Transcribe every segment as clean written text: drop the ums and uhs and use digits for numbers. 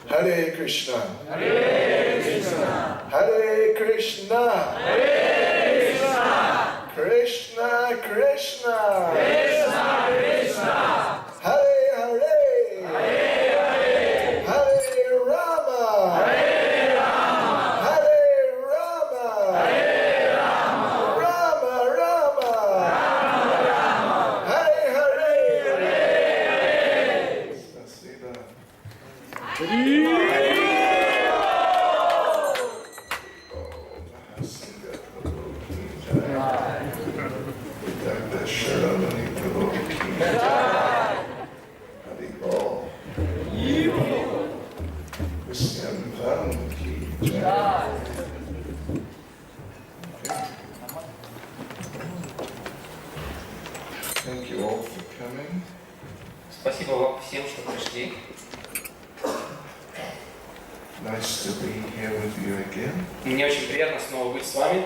Hare Krishna. Hare Krishna. Hare Krishna. Hare Krishna. Krishna Krishna. Krishna Krishna. Hare Hare. Hare Hare. Hare Rama. Hare Rama. Hare Rama. Hare Rama. Rama Rama. Rama Rama. Hare Hare. Hare Hare. Thank you all for coming. Спасибо вам всем, что пришли. Nice to be here with you again. Мне очень приятно снова быть с вами.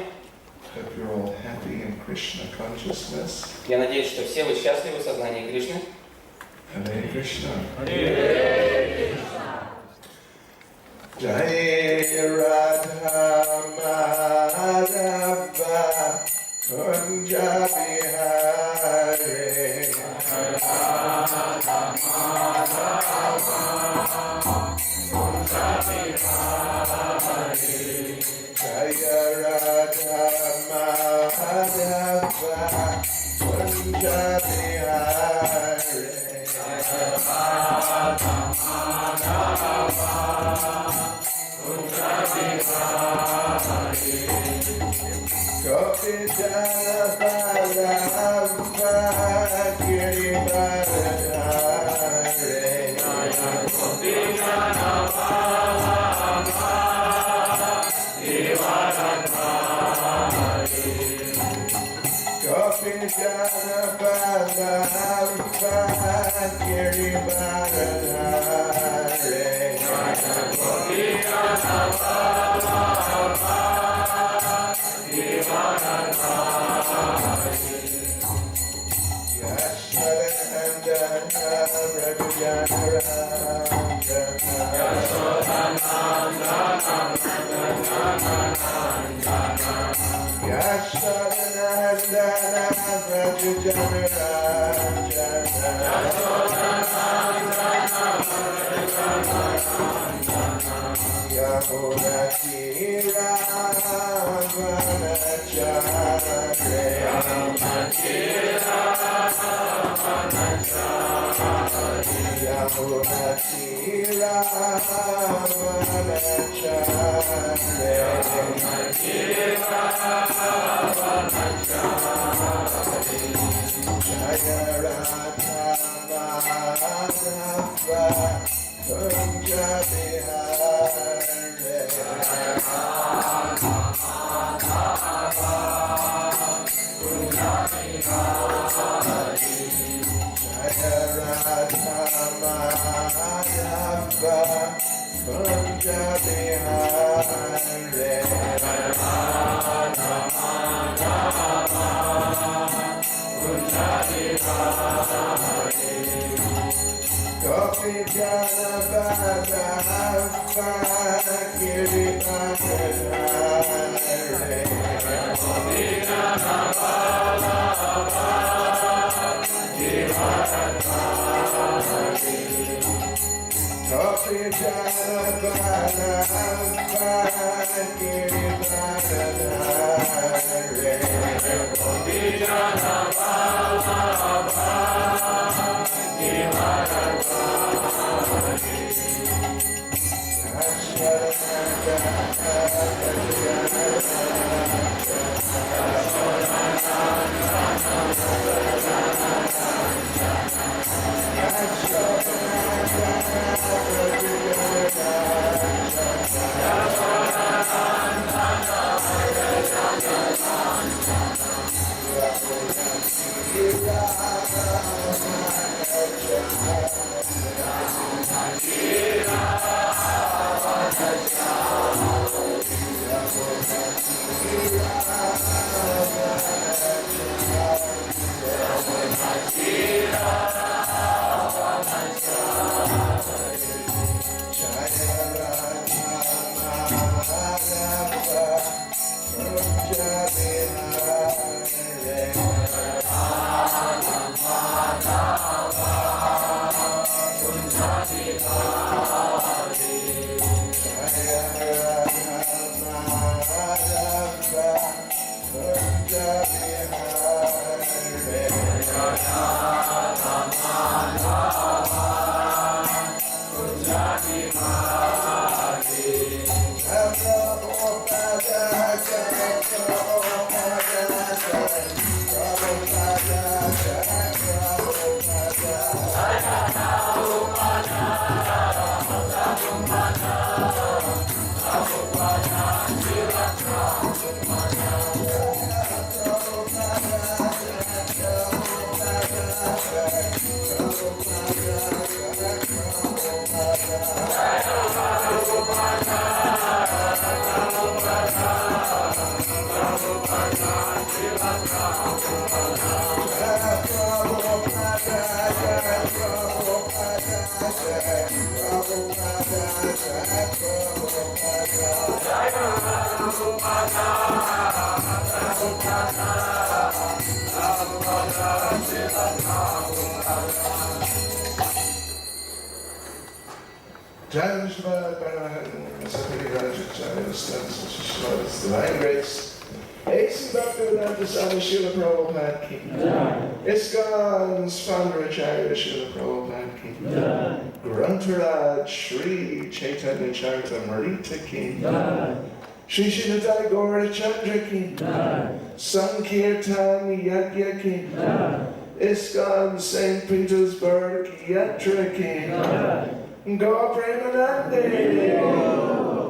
Hope you're all happy in Krishna consciousness. Я надеюсь, что все вы счастливы в сознании Кришны. Hare Krishna. Hare Krishna. Jai Radha Madhava Kunja Bihari. Jai Radha Madhava Kunja Bihari. Gopi Jana Balava Giri Baradhare. Gopi Jana Balava Giri Baradhare. Gopi Jana Balava Giri Baradhare. Gopi Jana Balava Divine Grace, Ace Bhaktivedanta Swami Srila Prabhupada Ki, ISKCON's founder Acharya Srila Prabhupada Ki, Grantharaj Sri Chaitanya Charitamrita Ki, Shri Sridhar Gaura Chandra Ki, Sankirtan Yajna Ki, ISKCON St. Petersburg Yatra Ki, Gaur Premanande.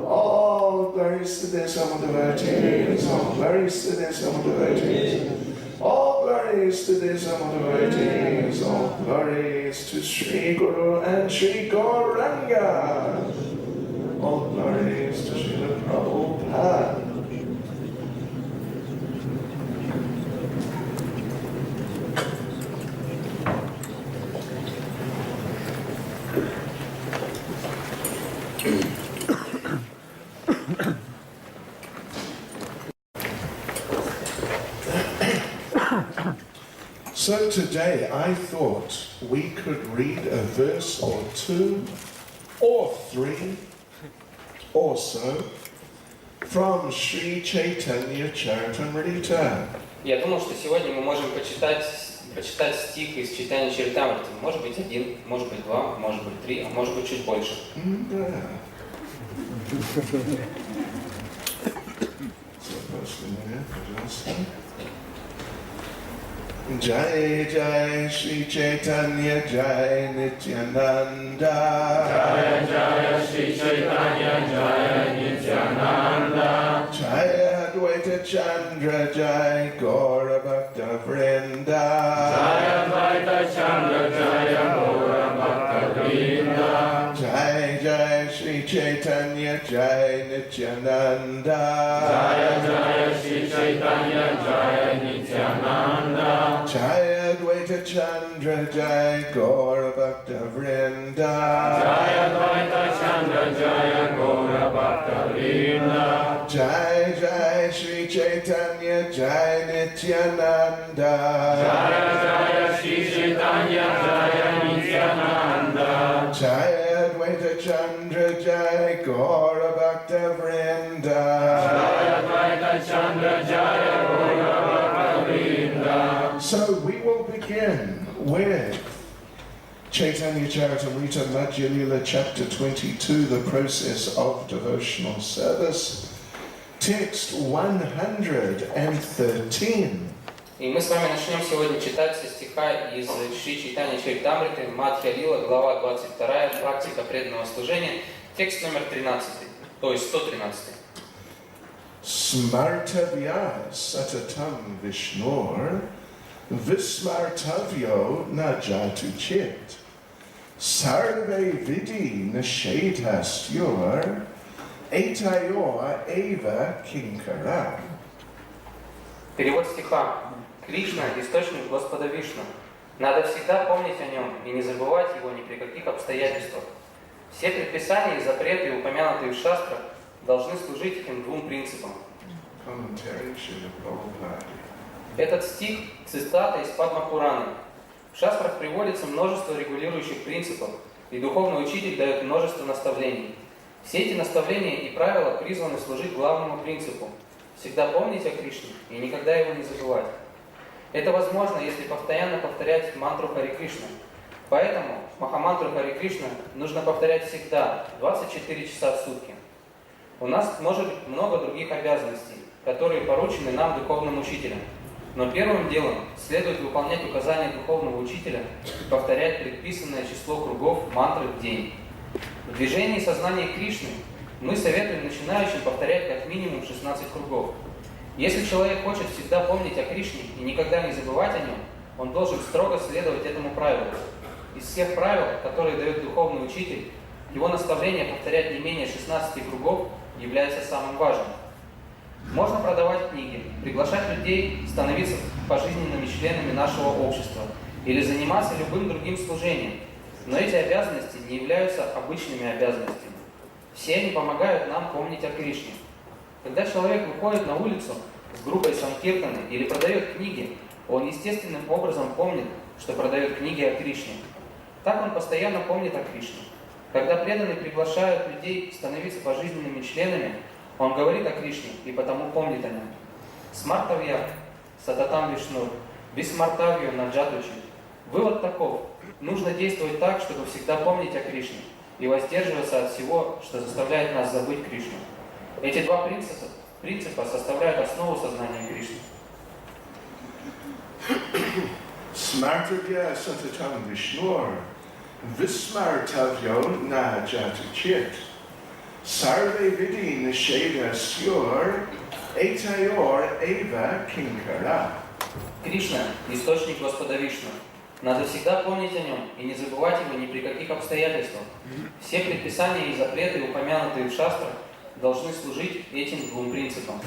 All glories to their summer devotees, all glories to their summer devotees, all glories to their summer devotees, all glories to Sri Guru and Sri Gauranga, all glories to Srila Prabhupada. So today I thought we could read a verse or two or three or so from Sri Chaitanya Charitamrita. Я думал, что сегодня мы можем прочитать стих из Чайтаньи Чаритамриты. Может быть один, может быть два, может быть три, а может быть чуть больше. Jai Jai Shri Chaitanya Jai Nityananda. Jaya Jaya Shri Chaitanya Jaya Nityananda. Jai Advaita Chandra Jai Gaura Bhakta Vrinda. Jaya Advaita Chandra Jaya Gaura Bhakta Vrinda. Jai Jai Shri Chaitanya Jai Nityananda. Jaya Jaya Shri Chaitanya Jaya Nityananda. Jai Advaita Chandra Jai Gaura Bhakta Vrinda. Jaya Advaita Chandra Jaya Gaura Bhakta Vrinda. Jai Jai Shri Chaitanya Jai Nityananda. Jaya Jaya Shri Chaitanya Jaya Nityananda. Jai Advaita Chandra Jai Gaura Bhakta Vrinda. Jaya Advaita Chandra Jaya Gaura Bhakta Vrinda. So we will begin with Chaitanya Charitamrita Madhya Lila chapter 22, the process of devotional service, text 113. И мы с вами начнем сегодня читать со стиха из Шри Чайтаньи Чаритамриты, Мадхья Лила, глава 22, практика преданного служения, текст номер 13, то есть 113. Smartavya satatam vishnur vismartavyo na jatu chit sarve vidi nishedhastyur etayor eva kinkara. Перевод стиха. Кришна – источник Господа Вишну. Надо всегда помнить о нем и не забывать его ни при каких обстоятельствах. Все предписания и запреты, упомянутые в шастрах, должны служить этим двум принципам. Этот стих – цитата из Падма-Пураны. В шастрах приводится множество регулирующих принципов, и духовный учитель дает множество наставлений. Все эти наставления и правила призваны служить главному принципу – всегда помнить о Кришне и никогда его не забывать. Это возможно, если постоянно повторять мантру Хари Кришна. Поэтому Махамантру Хари Кришна нужно повторять всегда, 24 часа в сутки. У нас может быть много других обязанностей, которые поручены нам духовным учителям. Но первым делом следует выполнять указания духовного учителя и повторять предписанное число кругов мантры в день. В движении сознания Кришны мы советуем начинающим повторять как минимум 16 кругов. Если человек хочет всегда помнить о Кришне и никогда не забывать о нем, он должен строго следовать этому правилу. Из всех правил, которые дает духовный учитель, его наставление повторять не менее 16 кругов является самым важным. Можно продавать книги, приглашать людей становиться пожизненными членами нашего общества или заниматься любым другим служением, но эти обязанности не являются обычными обязанностями. Все они помогают нам помнить о Кришне. Когда человек выходит на улицу с группой санкиртаны или продает книги, он естественным образом помнит, что продает книги о Кришне. Так он постоянно помнит о Кришне. Когда преданные приглашают людей становиться пожизненными членами, он говорит о Кришне и потому помнит о нем. Смартавья, сататам вишну, бисмартавью наджатучи. Вывод таков. Нужно действовать так, чтобы всегда помнить о Кришне и воздерживаться от всего, что заставляет нас забыть Кришну. Эти два принципа составляют основу сознания Кришны. Smartavya satatam vishnur, vismartavyo na jatuchit, sarve vidi nisheda syur, etayor eva kinkara. Кришна – источник Господа Вишну. Надо всегда помнить о нем и не забывать его ни при каких обстоятельствах. Все предписания и запреты, упомянутые в шастрах, должны служить этим двум принципам.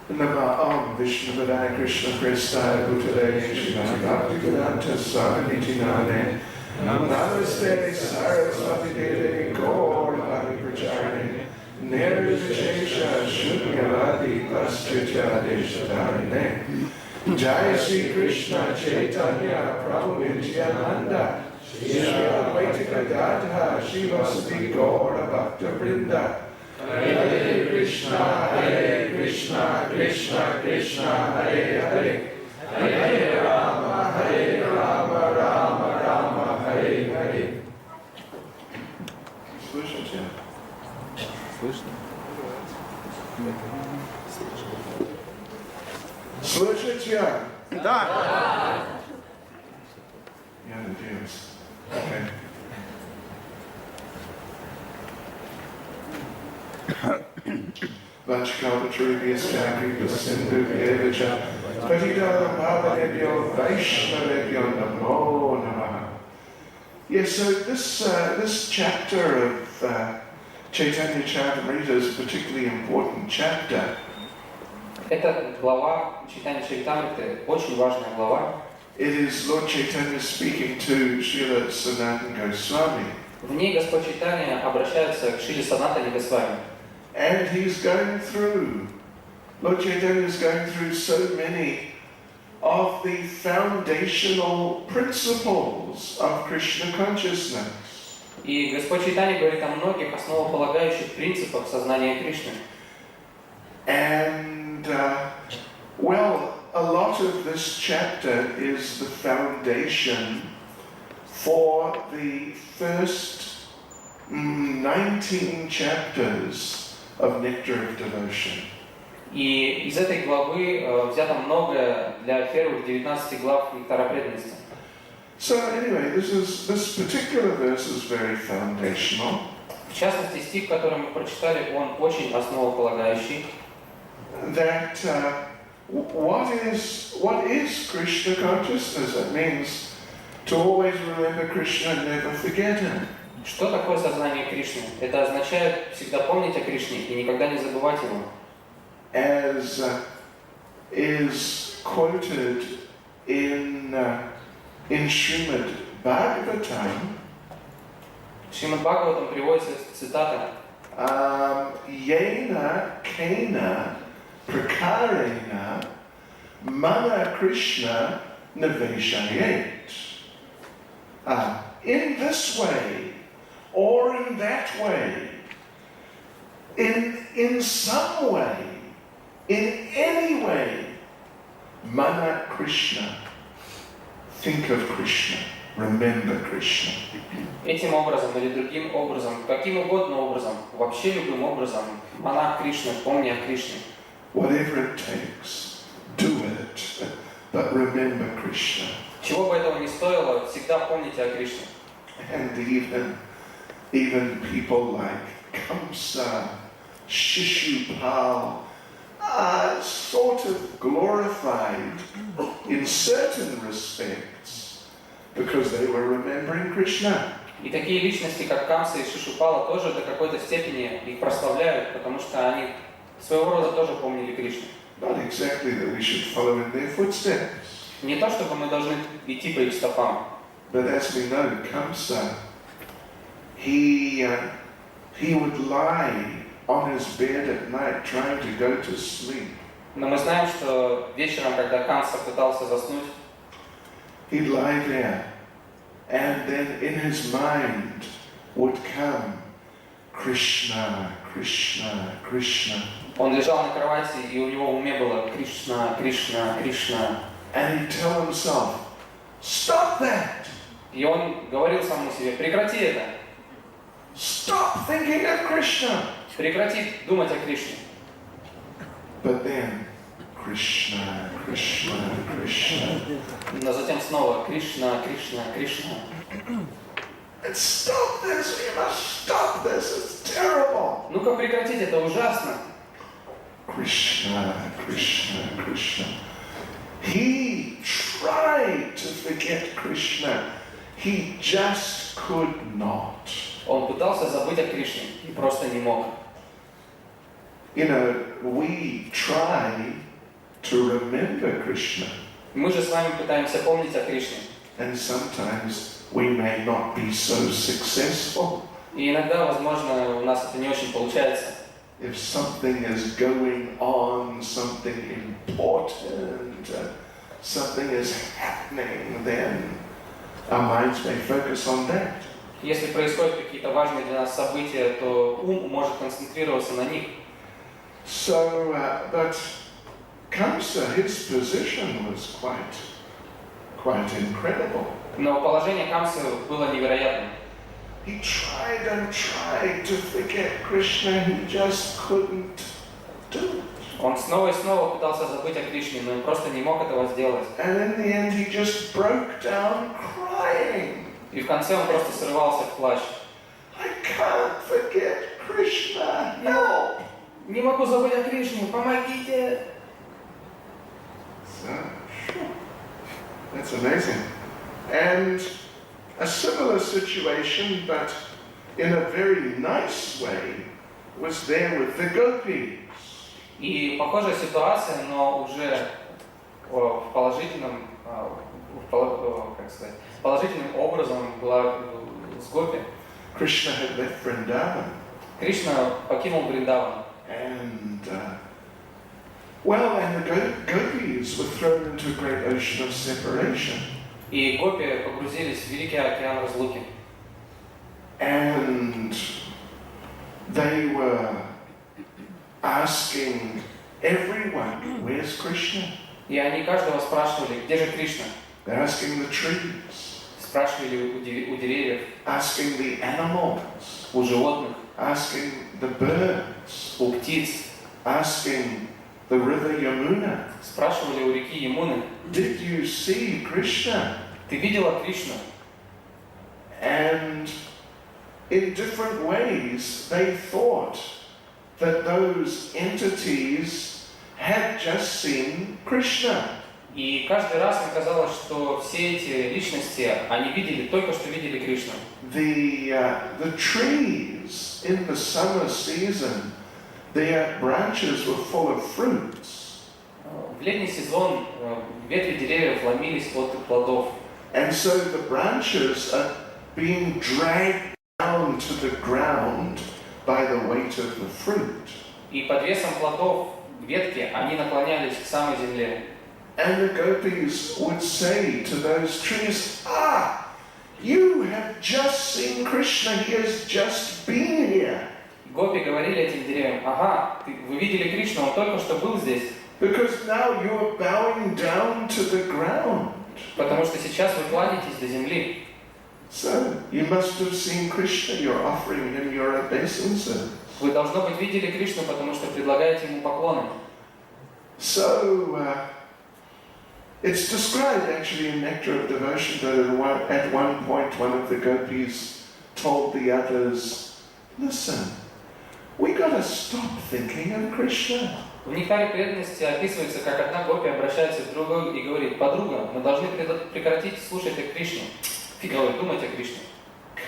Nama Vishnu Vadaya Krishna Prestaya Bhutale Shivani Bhakti Vedanta Samaniti Nane Namaste Saraswati Deve Gaura Bhakti Pracharane Nirvishesha Shunyavadi Paschatya Deshatarine Jai Sri Krishna Chaitanya Prabhu Nityananda Shri Advaita Gadadha Shivasati Gaura Bhakta Vrinda Hare Krishna, Krishna Krishna, Hare Hare, Hare Rama, Rama Rama, Hare Hare. Слышите? Слышно? Слышите? Да. Я надеюсь. Okay. Vachkalpatrubhyastakri Vasindhubhyevacha Patidam Bhavanebhyo Vaishnavebhyo Namo Namaha. Yes, so this chapter of Chaitanya Charitamrita is a particularly important chapter. Эта глава Чайтанья Чаритамриты очень важная глава. It is Lord Chaitanya speaking to Srila Sanatana Goswami. В ней Господь Чайтанья обращается к Шриле Санатане Госвами. And he's going through, Lord Chaitanya is going through so many of the foundational principles of Krishna consciousness. И Господь Чайтанья говорит о многих основополагающих принципах сознания Кришны. And, well, a lot of this chapter is the foundation for the first 19 chapters of Nectar of Devotion. И из этой главы взято многое для первых 19 глав Нектара преданности. So anyway, this particular verse is very foundational. В частности, стих, который мы прочитали, он очень основополагающий. That what is Krishna consciousness? It means to always remember Krishna and never forget him. Что такое сознание Кришны? Это означает всегда помнить о Кришне и никогда не забывать его. As is quoted in Srimad Bhagavatam, Шримад Бхагаватам приводится цитата Yena Kena Prakarena Mana Krishna Naveshayet. In this way, or in that way, in some way, in any way, Mana Krishna, think of Krishna, remember Krishna. Этим образом или другим образом, каким угодно образом, вообще любым образом, монах Кришны, помни о Кришне. Whatever it takes, do it, but remember Krishna. Чего бы этого ни стоило, всегда помните о Кришне. And even people like Kamsa, Shishupal are sort of glorified in certain respects because they were remembering Krishna. И такие личности, как Камса и Шишупала, тоже до какой-то степени их прославляют, потому что они своего рода тоже помнили Кришну. Not exactly that we should follow in their footsteps. Не то, чтобы мы должны идти по их стопам. But as we know, Kamsa, he would lie on his bed at night trying to go to sleep. Но мы знаем, что вечером, когда Камса пытался заснуть, He'd lie there, and then in his mind would come Krishna, Krishna, Krishna. он лежал на кровати, и у него в уме было Кришна, Кришна, Кришна. And he'd tell himself, stop that! И он говорил самому себе: прекрати это, Stop thinking of Krishna! прекрати думать о Кришне. But then, Krishna, Krishna, Krishna. Но затем снова Кришна, Кришна, Кришна. And stop this! You must stop this! It's terrible! Ну-ка прекратить, это ужасно. Krishna, Krishna, Krishna. He tried to forget Krishna. He just could not. Он пытался забыть о Кришне и просто не мог. You know, we try to remember Krishna, Мы же с вами пытаемся помнить о Кришне. and sometimes we may not be so successful. И иногда, возможно, у нас это не очень получается. If something is going on, something important, something is happening, then our minds may focus on that. Если происходят какие-то важные для нас события, то ум может концентрироваться на них. So, but Kamsa, his position was quite incredible. Но положение Камсы было невероятным. He tried and tried to forget Krishna, he just couldn't do it. Он снова и снова пытался забыть о Кришне, но он просто не мог этого сделать. And in the end he just broke down crying. И в конце он просто срывался в плач. I can't forget Krishna, help! Не могу забыть о Кришне, помогите! So, that's amazing. And a similar situation, but in a very nice way, was there with the gopis. И похожая ситуация, но уже в положительном, как сказать, положительным образом была с гопи. Krishna had left Vrindavan. Кришна покинул Вриндаван. And, and the gopis were thrown into a great ocean of separation. И гопи погрузились в Великий океан разлуки. And they were asking everyone, where's Krishna? И они каждого спрашивали, где же Кришна? They're asking the trees, Спрашивали у деревьев, asking the animals, у животных, asking the birds, у птиц, asking the river Yamuna, спрашивали у реки Ямуны, did you see Krishna? ты видела Кришну? And in different ways they thought that those entities had just seen Krishna. И каждый раз им казалось, что все эти личности, они видели, только что видели Кришну. The trees in the summer season, their branches were full of fruits. В летний сезон ветви деревьев ломились от плодов. And so the branches are being dragged down to the ground by the weight of the fruit. И под весом плодов ветки, они наклонялись к самой земле. And the gopis would say to those trees, you have just seen Krishna, he has just been here. Гопи говорили этим деревьям, ага, вы видели Кришну, он только что был здесь. Because now you are bowing down to the ground. Потому что сейчас вы кланяетесь до земли. So, you must have seen Krishna, you're offering him your obeisances. Вы, должно быть, видели Кришну, потому что предлагаете ему поклоны. So, it's described actually in Nectar of Devotion that at one point one of the gopis told the others, listen, we got to stop thinking of Krishna. В Нектаре преданности описывается, как одна гопи обращается к другой и говорит: подруга, мы должны прекратить слушать о Кришне. Думать о Кришне.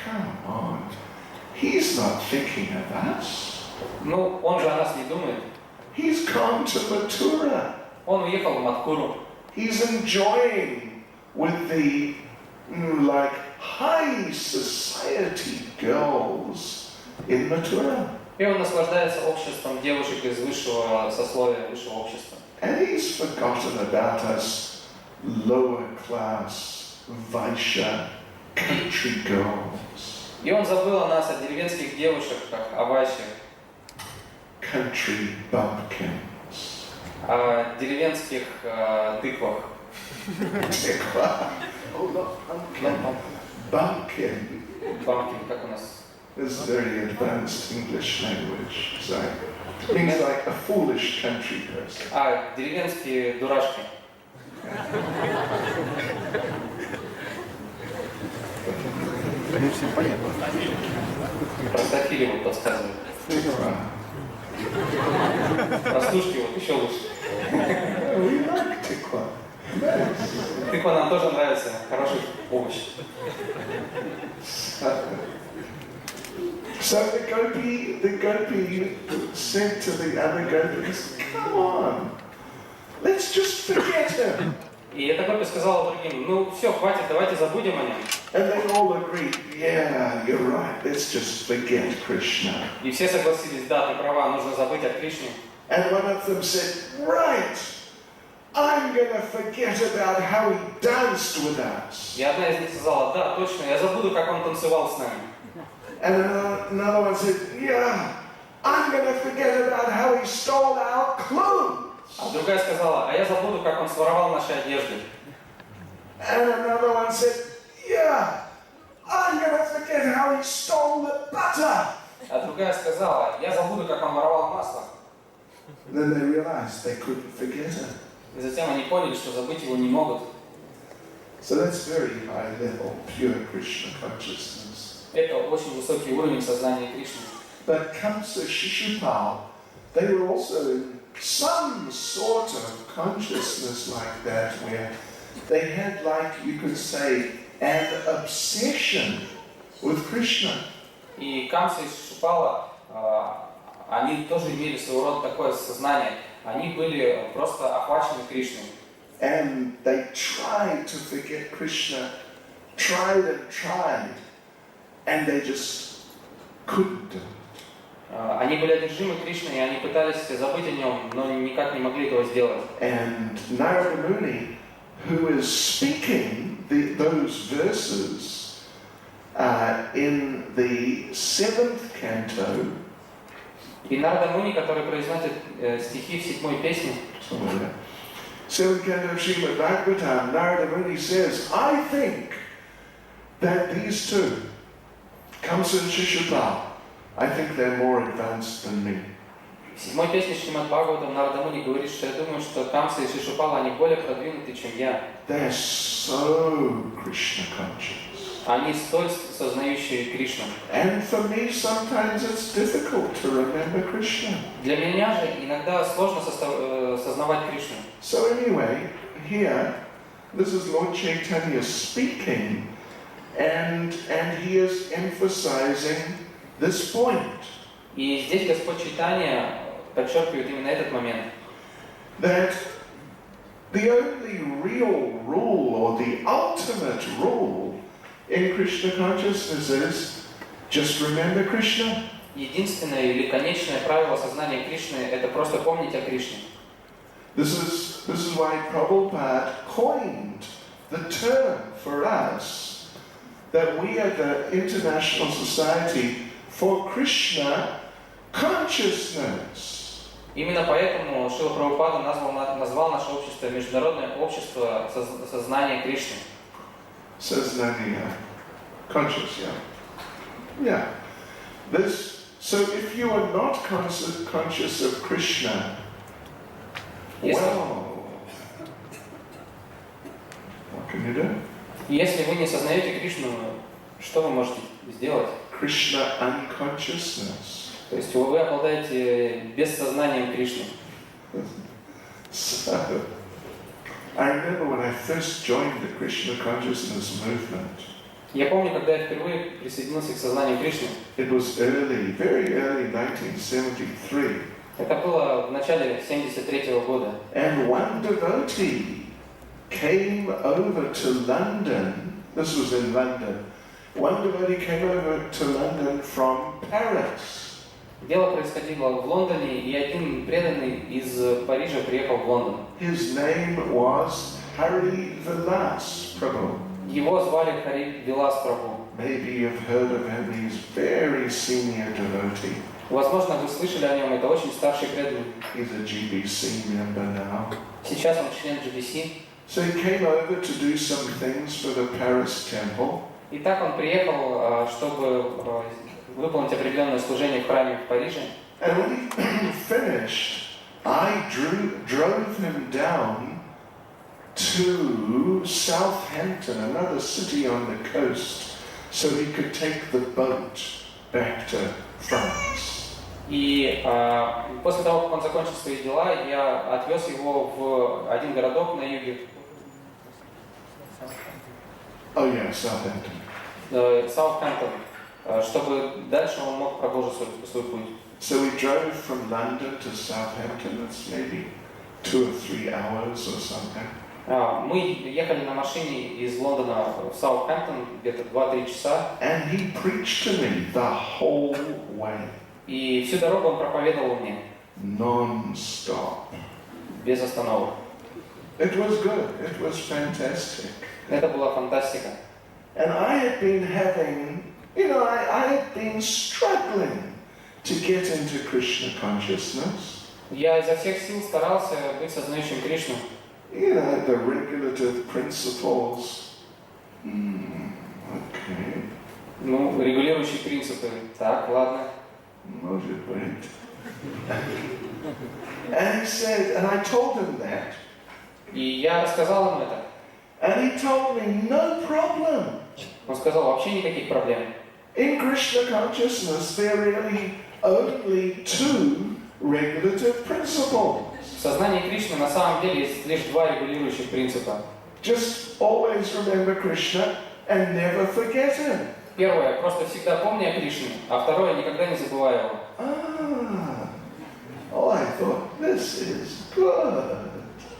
Come on, he's not thinking of us. Ну, он же о нас не думает. He's gone to Mathura. Он уехал в Матхуру. He's enjoying with the like high society girls in Mathura. И он наслаждается обществом девушек из высшего сословия, высшего общества. And he's forgotten about us lower class Vaishya country girls. И он забыл о нас, о деревенских девушках, о вайшях. Country bumpkins. О деревенских тыквах. Тыква. Bumpkin. Бамки, как у нас? This is very advanced English language. So things like a foolish country person. Деревенские дурашки. Они все понятны. Простофили вот подсказывают. Простушки вот еще лучше. We like tikva. Тыква нам тоже нравится, хорошая помощь. So the gopi said to the other gopis, come on, let's just forget him. И эта гопи сказала другим: ну все, хватит, давайте забудем о нем. And they all agreed, yeah, you're right, let's just forget Krishna. И все согласились: да, ты права, нужно забыть о Кришне. And one of them said, right, I'm going to forget about how he danced with us. И одна из них сказала: да, точно, я забуду, как он танцевал с нами. And another one said, yeah, I'm going to forget about how he stole our clothes. А другая сказала: а я забуду, как он своровал наши одежды. And another one said, yeah, I'm going to forget how he stole the butter. А другая сказала: я забуду, как он воровал масло. Then they realized they couldn't forget him. И затем они поняли, что забыть его не могут. So that's very high level, pure Krishna consciousness. Это очень высокий уровень сознания Кришны. But Kamsa Shishupal, they were also in some sort of consciousness like that, where they had, like you could say, an obsession with Krishna. И Камса и Шишупала, они тоже имели своего рода такое сознание. Они были просто охвачены Кришной. And they tried to forget Krishna, tried and tried, and they just couldn't do it. Они были одержимы Кришной, и они пытались забыть о нем, но никак не могли этого сделать. And Narada Muni, who is speaking those verses in the 7th canto, И Нарада Муни, который произносит стихи в 7-й песне, 7th canto of Srimad Bhagavatam, Narada Muni says, I think that these two, Kamsa and Shishupal, I think they're more advanced than me. в 7-й песне Шримад Бхагаватам Нарада Муни говорит, что я думаю, что Камса и Шишупала, они более продвинуты, чем я. They're so Krishna conscious. Они столь сознающие Кришну. And for me, sometimes it's difficult to remember Krishna. Для меня же иногда сложно сознавать Кришну. So anyway, here, this is Lord Chaitanya speaking, and he is emphasizing this point. И здесь Господь Чайтанья подчеркивает именно этот момент. That the only real rule, or the ultimate rule in Krishna consciousness is just remember Krishna. Единственное или конечное правило сознания Кришны – это просто помнить о Кришне. This is why Prabhupada coined the term for us that we are the International Society for Krishna Consciousness. Именно поэтому Шрила Прабхупада назвал наше общество Международное общество сознания Кришны. Сознание Conscious, yeah. Yeah. So if you are not conscious of Krishna, well, what can you do? Если вы не сознаете Кришну, что вы можете сделать? Krishna unconsciousness. То есть вы обладаете бессознанием Кришны. So, I remember when I first joined the Krishna consciousness movement. Я помню, когда я впервые присоединился к сознанию Кришны. It was early, very early 1973. Это было в начале 1973 года. And one devotee came over to London. This was in London. One devotee came over to London from Paris. Дело происходило в Лондоне, и один преданный из Парижа приехал в Лондон. His name was Hari Vilas Prabhu. Его звали Хари Вилас Прабху. Maybe you've heard of him. He's very senior devotee. Возможно, вы слышали о нем. Это очень старший преданный. He's a GBC member now. Сейчас он член GBC. So he came over to do some things for the Paris temple. И так он приехал, чтобы выполнить определенное служение в храме в Париже. And when he finished, I drove him down to Southampton, another city on the coast, so he could take the boat back to France. И после того, как он закончил свои дела, я отвез его в один городок на юге. Oh yeah, Southampton. Саутгемптон, чтобы дальше он мог продолжить свой путь. So we drove from London to Southampton. It's maybe 2 or 3 hours or something. Мы ехали на машине из Лондона в Саутгемптон где-то 2-3 часа. And he preached to me the whole way. И всю дорогу он проповедовал мне. Non-stop. Без остановок. It was good. It was fantastic. Это была фантастика. And I had been having, I had been struggling to get into Krishna consciousness. Я изо всех сил старался быть сознающим Кришну. The regulative principles. Okay. Регулирующие принципы. Так, ладно. Может быть. And he said, and I told him that. И я рассказал ему это. And he told me, no problem. Он сказал, вообще никаких проблем. In Krishna consciousness, there are really only 2 regulative principles. В сознании Кришны на самом деле есть лишь 2 регулирующих принципа. Just always remember Krishna and never forget him. Первое, просто всегда помни о Кришне, а второе, никогда не забывай его. I thought, this is good.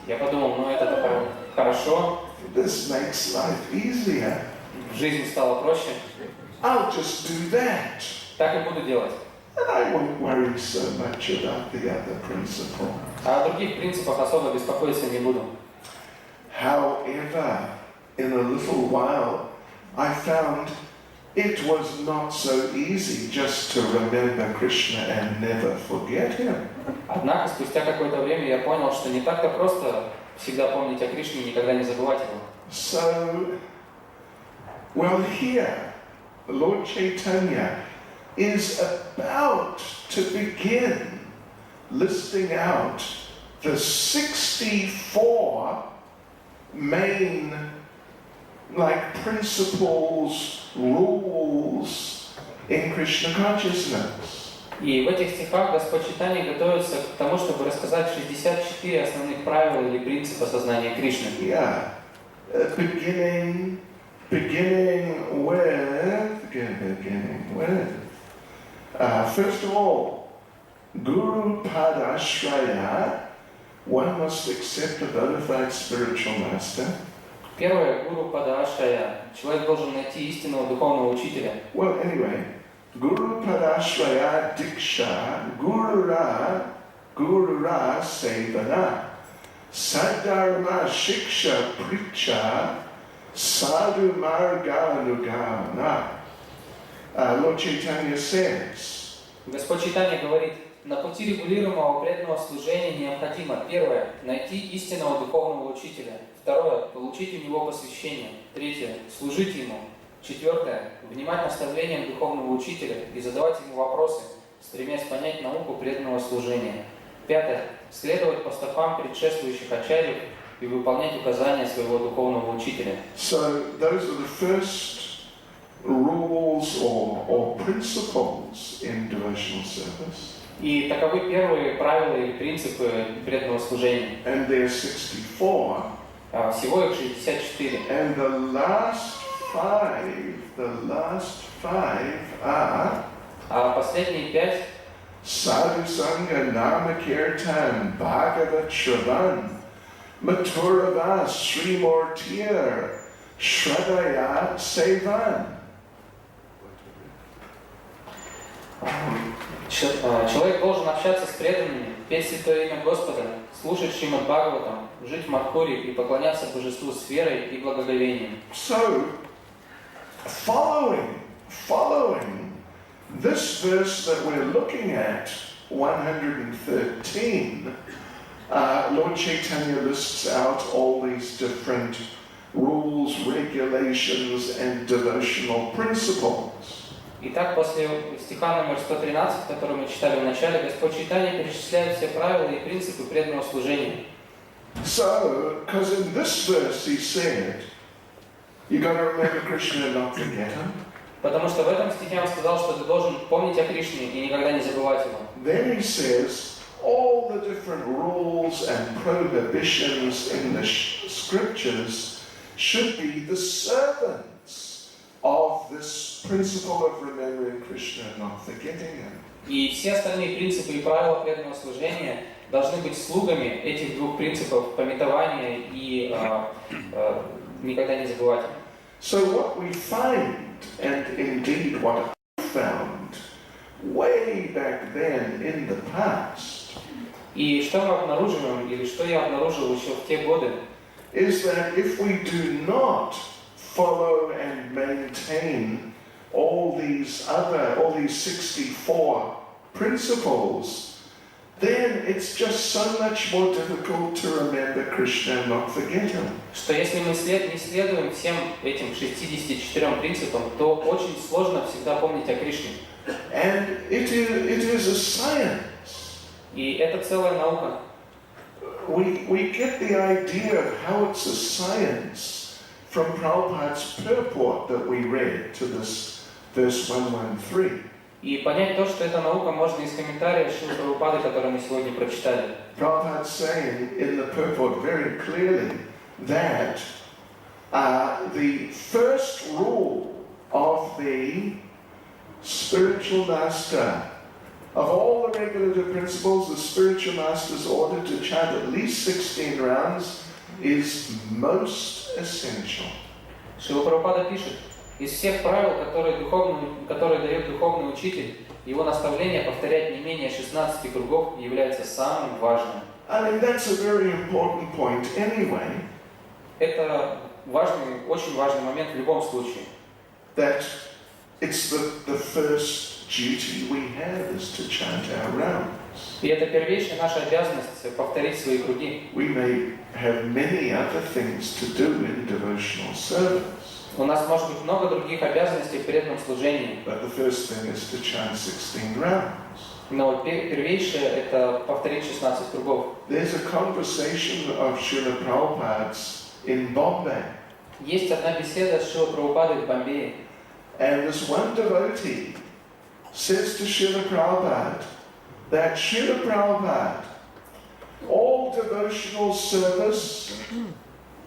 Я подумал, это хорошо. This makes life easier. Жизнь стала проще. I'll just do that. Так и буду делать. And I won't worry so much about the other principle. А о других принципах особо беспокоиться не буду. However, in a little while, I found it was not so easy just to remember Krishna and never forget him. Однако, спустя какое-то время я понял, что не так-то просто всегда помнить о Кришне и никогда не забывать его. So, well, here, Lord Chайтанья is about to begin listing out the 64 main principles, rules in Krishna consciousness. И в этих стихах Господь Чайтанья готовится к тому, чтобы рассказать 64 основных правила или принципа сознания Кришны. Yeah. Beginning with first of all, Guru Padashraya, one must accept a bona fide spiritual master. Первое, Гуру Падашрая. Человек должен найти истинного духовного учителя. Well, anyway, Guru Padashraya Diksha Gurura Sevana Sadharma Shiksha Pricha Sadhu Marga Nugana. Lord Chaitanya says, Господь Чайтанья говорит, на пути регулируемого преданного служения необходимо, первое, найти истинного духовного учителя, второе, получить у него посвящение, третье, служить ему, Четвертое. Внимать наставлениям духовного учителя и задавать ему вопросы, стремясь понять науку преданного служения. Пятое. Следовать по стопам предшествующих ачарьев и выполнять указания своего духовного учителя. So those are the first rules or principles in devotional service. И таковы первые правила и принципы преданного служения. And there are 64. Всего их 64. And the last five are А последние 5 Sadhu Sangha Nama Kirtan Bhagavat Shravan Mathurava Srimurtir Shradaya Sevan. Человек должен общаться с преданными, петь святое имя Господа, слушать Шримад Бхагаватам, жить в Мадхуре и поклоняться Божеству с верой и благоговением. So, following this verse that we're looking at, 113, Lord Chaitanya lists out all these different rules, regulations, and devotional principles. Итак, после стиха номер 113, который мы читали в начале, Господь Чайтанья перечисляет все правила и принципы преданного служения. So, because in this verse he said, you got to remember Krishna and not forget him. Потому что в этом стихе он сказал, что ты должен помнить о Кришне и никогда не забывать его. Then he says, all the different rules and prohibitions in the scriptures should be the servants of this principle of remembering Krishna and not forgetting him. И все остальные принципы и правила преданного служения должны быть слугами этих двух принципов памятования и никогда не забывать его. So what we find, and indeed what I found way back then in the past, И что мы обнаруживаем, или что я обнаружил еще в те годы, is that if we do not follow and maintain all these 64 principles, then it's just so much more difficult to remember Krishna and not forget him. что если мы не следуем всем этим 64 принципам, то очень сложно всегда помнить о Кришне. And it is a science. И это целая наука. We get the idea of how it's a science from Prabhupada's purport that we read to this verse 113. И понять то, что это наука, можно из комментариев Шрилы Прабхупады, который мы сегодня прочитали. Prabhupada saying in the purport very clearly that the first rule of the spiritual master, of all the regulative principles, the spiritual master's order to chant at least 16 rounds is most essential. Шрила Прабхупада пишет, из всех правил, которые дает духовный учитель, его наставление повторять не менее 16 кругов является самым важным. I mean, that's a very important point anyway. Это очень важный момент в любом случае. That it's the first duty we have is to chant our rounds. И это первейшая наша обязанность повторить свои круги. We may have many other things to do in devotional service. У нас может быть много других обязанностей в преданном служении. But the first thing is to chant 16 rounds. Но первейшее это повторить 16 кругов. There's a conversation of Srila Prabhupada's in Bombay. Есть одна беседа с Шрилой Прабхупадой в Бомбее. And this one devotee says to Srila Prabhupada that Srila Prabhupada, all devotional service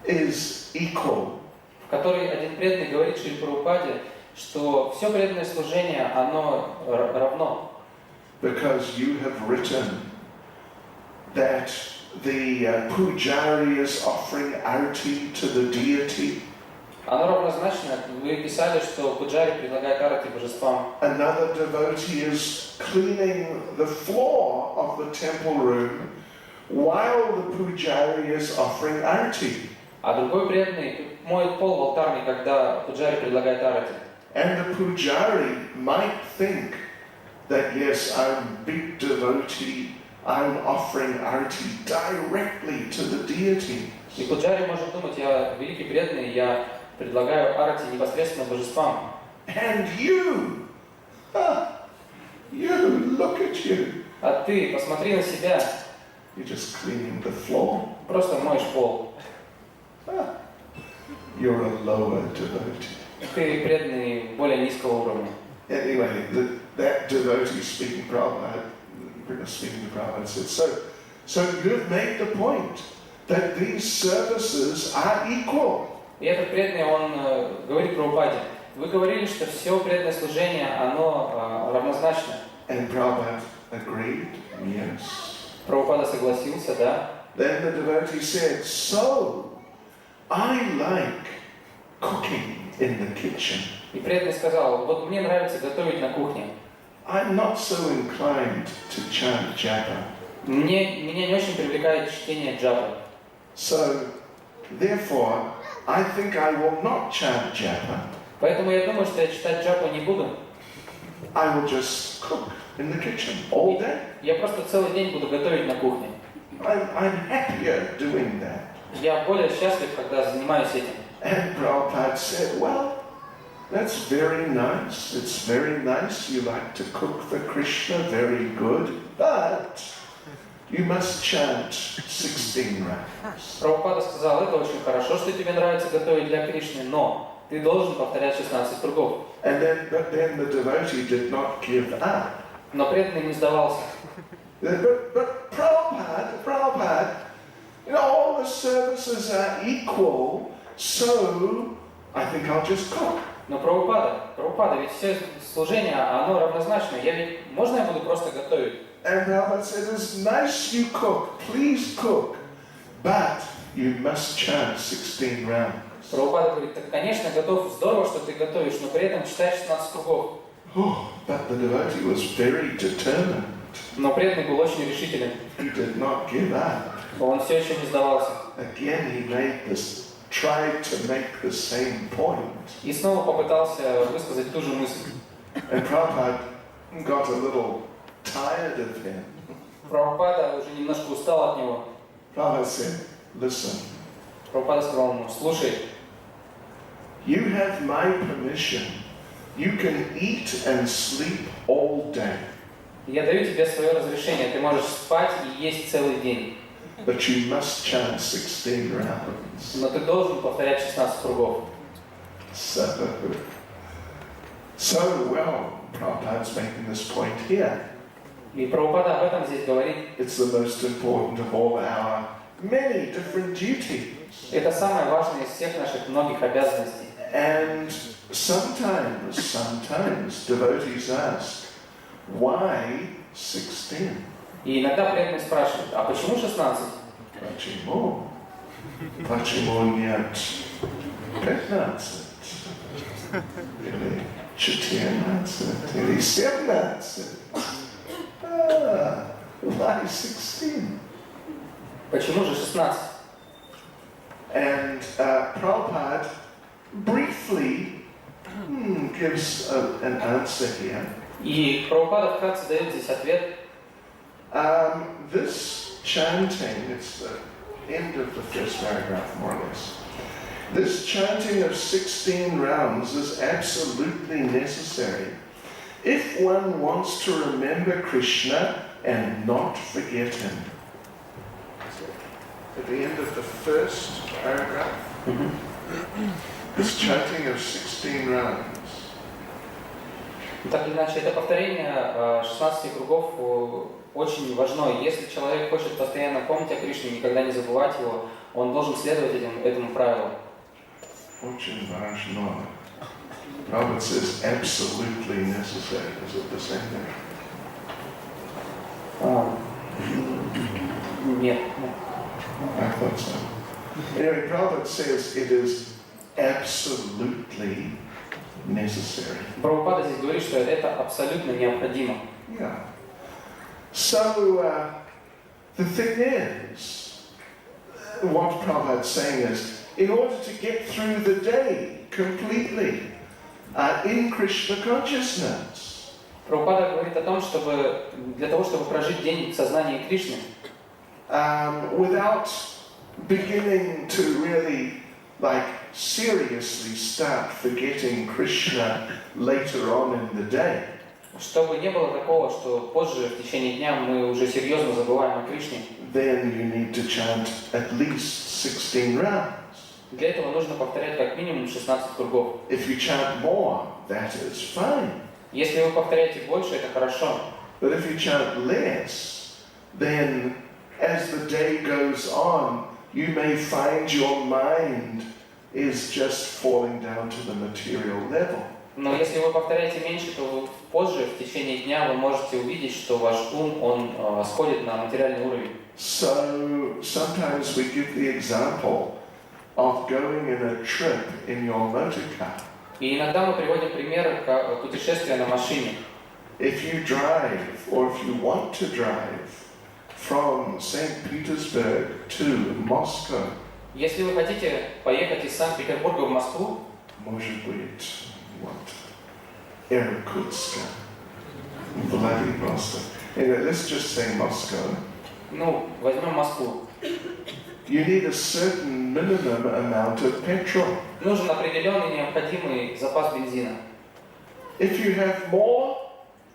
is equal. В которой один преданный говорит Шриле Прабхупаде, что все преданное служение, оно равно. Because you have written that the pujari is offering arati to the deity. Оно равнозначно. Вы писали, что пуджари предлагает арати божествам. Another devotee is cleaning the floor of the temple room while the pujari is offering arati. А другой преданный моет пол в алтарной, когда пуджари предлагает арати. And the pujari might think that yes, I'm a big devotee, I'm offering arati directly to the deity. И пуджари может думать, я великий преданный, я предлагаю арати непосредственно божествам. And you, you, look at you. А ты посмотри на себя, You're just cleaning the floor. просто моешь пол. You're a lower devotee. Ты преданный более низкого уровня. Anyway, that devotee speaking to Prabhupada said, so you've made the point that these services are equal. И этот преданный, он говорит Прабхупаде, вы говорили, что все преданное служение, оно равнозначно. And Prabhupada agreed, yes. Прабхупада согласился, да. Then the devotee said, so I like cooking in the kitchen. И преданный сказал, вот мне нравится готовить на кухне. I'm not so inclined to chant japa. Меня не очень привлекает чтение джапы. So, therefore, I think I will not chant japa. Поэтому я думаю, что я читать джапу не буду. I will just cook in the kitchen all day. Я просто целый день буду готовить на кухне. I'm happier doing that. Я более счастлив, когда занимаюсь этим. And Prabhupada said, well, that's very nice. It's very nice. You like to cook for Krishna, very good. But you must chant 16 rounds. Прабхупада сказал, это очень хорошо, что тебе нравится готовить для Кришны, но ты должен повторять 16 кругов. But then the devotee did not give up. Но преданный не сдавался. But Prabhupada, all the services are equal, so I think I'll just cook. Но Прабхупада, ведь все служение, оно равнозначно. Можно я буду просто готовить? And Prabhupada said, it's nice you cook, please cook, but you must chant 16 rounds. Прабхупада говорит, так, конечно, готов, здорово, что ты готовишь, но при этом читай 16 кругов. But the devotee was very determined. Но преданный был очень решителен. He did not give up. Он все еще не сдавался. Again, he tried to make the same point. И снова попытался высказать ту же мысль. And Prabhupada got a little tired of him. Прабхупада уже немножко устал от него. Prabhupada said, listen. Прабхупада сказал ему, слушай, you have my permission. You can eat and sleep all day. я даю тебе свое разрешение, ты можешь спать и есть целый день. But you must chant 16 rounds. Но ты должен повторять 16 кругов. So well, Prabhupada's making this point here. И Прабхупада об этом здесь говорит. It's the most important of all our many different duties. Это самое важное из всех наших многих обязанностей. And sometimes devotees ask, why 16? И иногда преданные спрашивают, а почему 16? Почему нет 15? Или 14? Или 17? Why 16? Почему же 16? And Prabhupada briefly gives an answer here. И Прабхупада вкратце дает здесь ответ. This chanting, it's the end of the first paragraph more or less. This chanting of 16 rounds is absolutely necessary if one wants to remember Krishna and not forget him. At the end of the first paragraph, this chanting of 16 rounds. Так или иначе, это повторение 16 кругов очень важно. Если человек хочет постоянно помнить о Кришне, никогда не забывать его, он должен следовать этому правилу. Очень важно. Prabhupada says absolutely necessary. Is it the same thing? Нет. I thought so. Anyway, Prabhupada says it is absolutely necessary. Прабхупада здесь говорит, что это абсолютно необходимо. Yeah. So the thing is, what Prabhupada is saying is, in order to get through the day completely in Krishna consciousness. Прабхупада говорит о том, чтобы для того, чтобы прожить день в сознании Кришны, Without beginning to really like seriously start forgetting Krishna later on in the day. Чтобы не было такого, что позже, в течение дня, мы уже серьезно забываем о Кришне. Then you need to chant at least 16 rounds. Для этого нужно повторять как минимум 16 кругов. If you chant more, that is fine. Если вы повторяете больше, это хорошо. But if you chant less, then as the day goes on, you may find your mind is just falling down to the material level. Но если вы повторяете меньше, то позже, в течение дня, вы можете увидеть, что ваш ум, он сходит на материальный уровень. So sometimes we give the example of going in a trip in your motor car. И иногда мы приводим пример путешествия на машине. If you drive, or if you want to drive, from St. Petersburg to Moscow, Если вы хотите поехать из Санкт-Петербурга в Москву, может быть, what? Irkutsk, Vladivostok. Anyway, let's just say Moscow. ну, возьмем Москву. You need a certain minimum amount of petrol. Нужен определенный необходимый запас бензина. If you have more,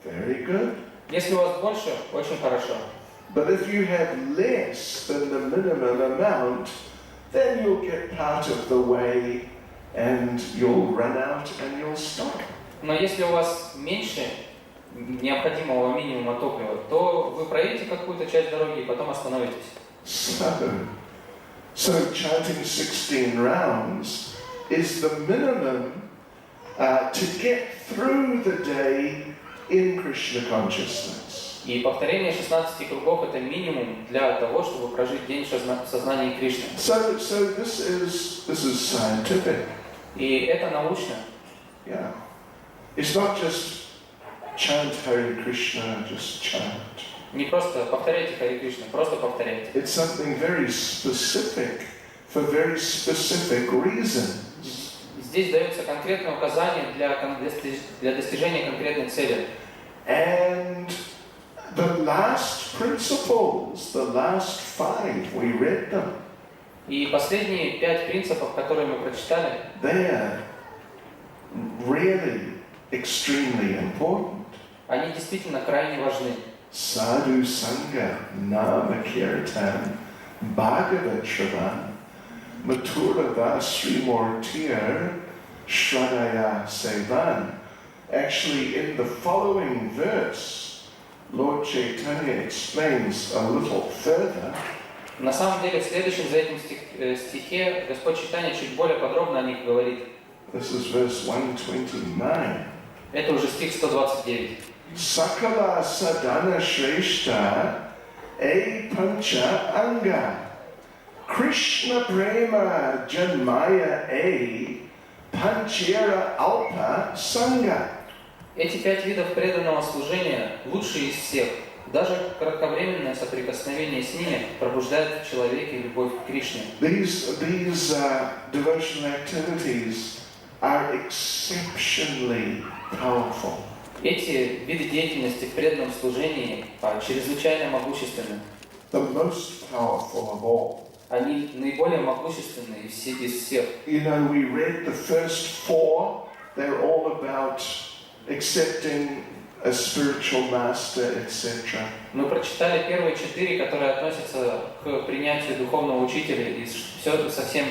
very good. Если у вас больше, очень хорошо. But if you have less than the minimum amount, then you'll get part of the way and you'll run out and you'll stop. Но если у вас меньше необходимого минимума топлива, то вы проедете какую-то часть дороги и потом остановитесь. So chanting 16 rounds is the minimum to get through the day in Krishna consciousness. И повторение 16 кругов – это минимум для того, чтобы прожить день в сознании Кришны. So this is scientific. И это научно. Yeah. It's not just chant Hare Krishna, just chant. Не просто повторяйте Харе Кришна, просто повторяйте. It's something very specific for very specific reasons. Здесь дается конкретное указание для достижения конкретной цели. And the last principles, the last 5, we read them. И последние 5 принципов, которые мы прочитали, They're really extremely important. они действительно крайне важны. Sadhu Sangha, Nama Kirtan, Bhagavad Shravan, Mathura Vasrimortir, Shradaya Sevan. Actually, in the following verse, Lord Chaitanya explains a little further. На самом деле, в следующем за этим стихе Господь Чайтанья чуть более подробно о них говорит. This is verse 129. Это уже стих 129. Sakala sadhana shreshta e pancha anga Krishna prema janmaya e panchera alpa sangha. Эти 5 видов преданного служения лучшие из всех. Даже кратковременное соприкосновение с ними пробуждает в человеке любовь к Кришне. These devotional activities are exceptionally powerful. Эти виды деятельности в преданном служении чрезвычайно могущественны. The most powerful of all. Они наиболее могущественны из всех. You know, we read the first 4. They're all about accepting a spiritual master, etc. Мы прочитали первые 4, которые относятся к принятию духовного учителя и все совсем,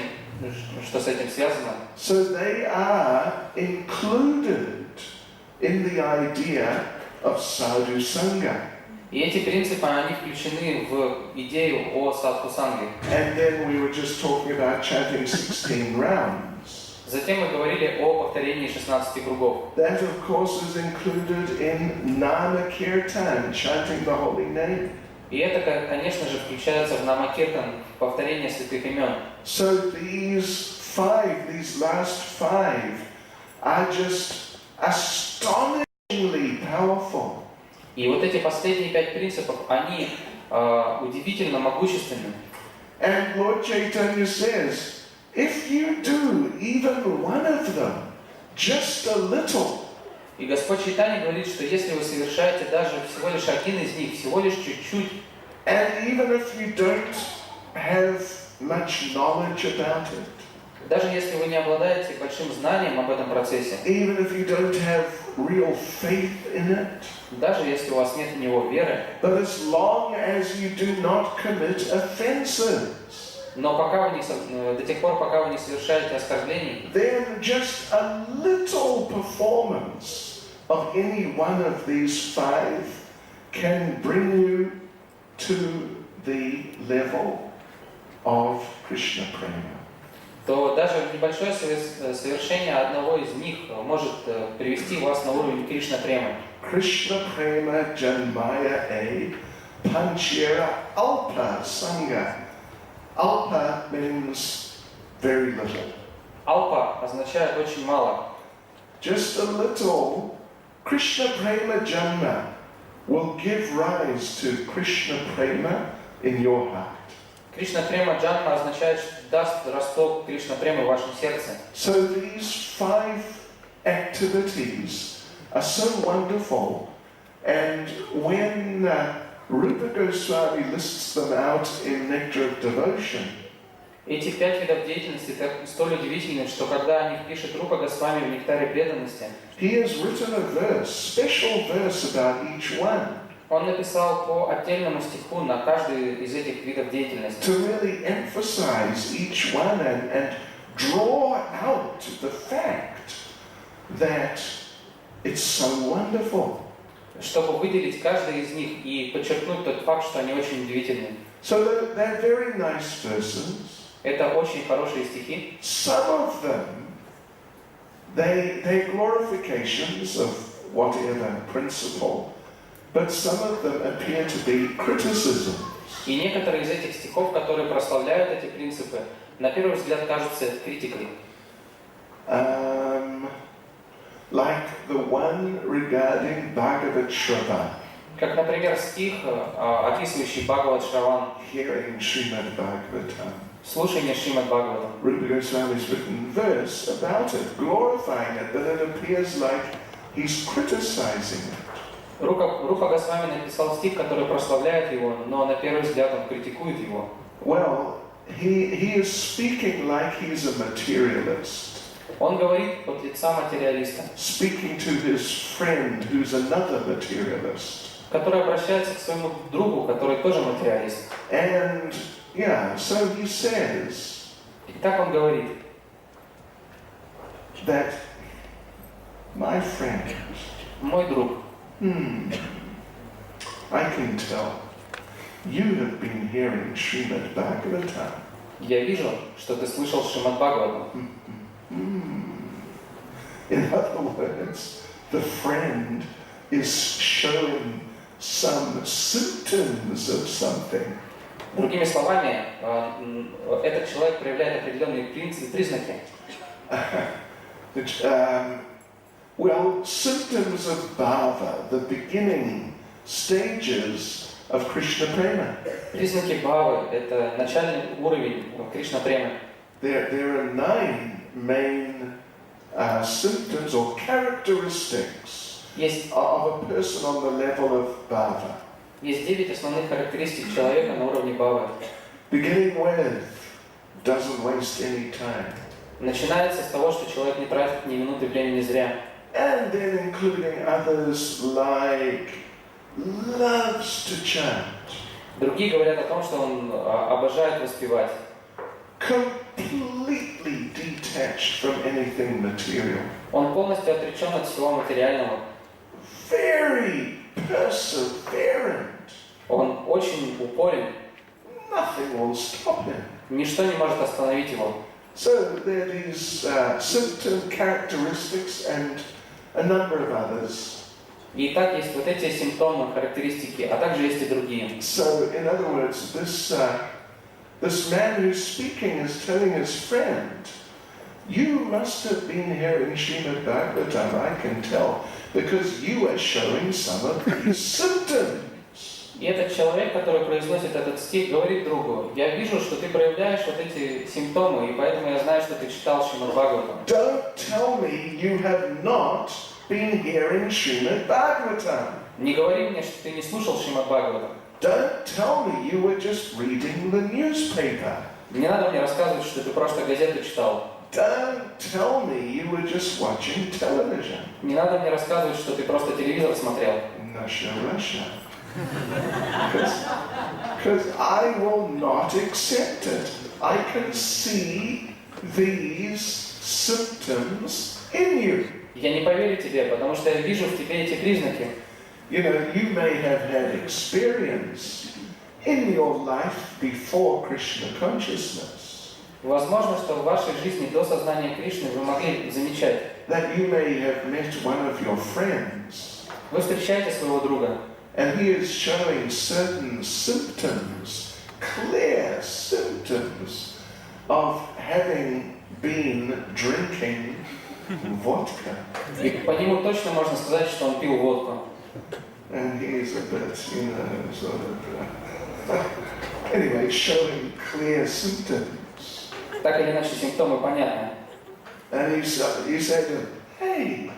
что с этим связано. So they are included in the idea of sadhu sangha. И эти принципы, они включены в идею о садху-санге. And then we were just talking about chanting 16 rounds. Затем мы говорили о повторении 16 кругов. That, of course, is included in Nama Kirtan, chanting the holy name. И это, конечно же, включается в Намакиртан, повторение святых имен. So these last 5, are just astonishingly powerful. И вот эти последние 5 принципов, они удивительно могущественны. And Lord Chaitanya says, if you do even one of them, just a little, И Господь Чайтанья говорит, что если вы совершаете даже всего лишь один из них, всего лишь чуть-чуть, and even if you don't have much knowledge about it, Даже если вы не обладаете большим знанием об этом процессе, even if you don't have real faith in it, даже если у вас нет в него веры, but as long as you do not commit offenses, но пока вы до тех пор, пока вы не совершаете оскорблений, then just a little performance of any one of these five can bring you to the level of Krishna prema. то даже небольшое совершение одного из них может привести вас на уровень Кришна премы. Krishna prema janmaya panchera alpa sangha. Alpa means very little. Алпа означает очень мало. Just a little Krishna prema janma will give rise to Krishna prema in your heart. Кришна према джанма означает, что даст росток Кришна премы в вашем сердце. So these five activities are so wonderful, and when Rupa Goswami lists them out in Nectar of Devotion, Эти 5 видов деятельности столь удивительны, что когда о них пишет Рупа Госвами в Нектаре преданности, he has written a verse, special verse about each one, он написал по отдельному стиху на каждый из этих видов деятельности, to really emphasize each one and draw out the fact that it's so wonderful. чтобы выделить каждый из них и подчеркнуть тот факт, что они очень удивительны. So they're very nice verses. Это очень хорошие стихи. Some of them, they're glorifications of whatever principle, but some of them appear to be criticisms. И некоторые из этих стихов, которые прославляют эти принципы, на первый взгляд кажутся критикой. Like the one regarding Bhagavad Shravan. Как, например, стих, описывающий Бхагават Шраван, Hearing Srimad Bhagavatam. слушание Шримад Бхагаватам. Rupa Goswami's written verse about it, glorifying it, but it appears like he's criticizing it. Рупа Госвами написал стих, который прославляет его, но на первый взгляд он критикует его. Well, he is speaking like he's a materialist. Он говорит от лица материалиста, Speaking to his friend who's another materialist. который обращается к своему другу, который тоже материалист. And yeah, so he says И так он говорит, that my friend, мой друг, I can tell you have been hearing Srimad Bhagavatam. я вижу, что ты слышал Шримад Бхагаватам. In other words, the friend is showing some symptoms of something. Другими словами, этот человек проявляет определенные признаки. Well, symptoms of bhava, the beginning stages of Krishna prema. Признаки бхавы – это начальный уровень Кришна премы. There are 9 main symptoms or characteristics of a person on the level of bhava. Есть 9 основных характеристик человека на уровне бхавы. Beginning with, doesn't waste any time. Начинается с того, что человек не тратит ни минуты времени зря. And then including others like loves to chant. Другие говорят о том, что он обожает воспевать. Completely detached from anything material. Он полностью отречен от всего материального. Very perseverant. Он очень упорен. Nothing will stop him. Ничто не может остановить его. So there are these symptom characteristics and a number of others. И так есть вот эти симптомы, характеристики, а также есть и другие. So in other words, this man who's speaking is telling his friend, you must have been hearing Srimad Bhagavatam, I can tell, because you are showing some of these symptoms. И этот человек, который произносит этот стих, говорит другу, я вижу, что ты проявляешь вот эти симптомы, и поэтому я знаю, что ты читал Шримад Бхагаватам. Don't tell me you have not been hearing Srimad Bhagavatam. Не говори мне, что ты не слушал Шримад Бхагаватам. Don't tell me you were just reading the newspaper. Не надо мне рассказывать, что ты просто газету читал. Don't tell me you were just watching television. Не надо мне рассказывать, что ты просто телевизор смотрел. Russia. Because I will not accept it. I can see these symptoms in you. Я не поверю тебе, потому что я вижу в тебе эти признаки. You know, you may have had experience in your life before Krishna consciousness. Возможно, что в вашей жизни до сознания Кришны вы могли замечать. That you may have met one of your friends. Вы встречаете своего друга. And he is showing certain symptoms, clear symptoms of having been drinking vodka. И по нему точно можно сказать, что он пил водку. And he is a bit, you know, sort of, anyway, showing clear symptoms. Так или иначе, симптомы понятны. And you say to him, hey,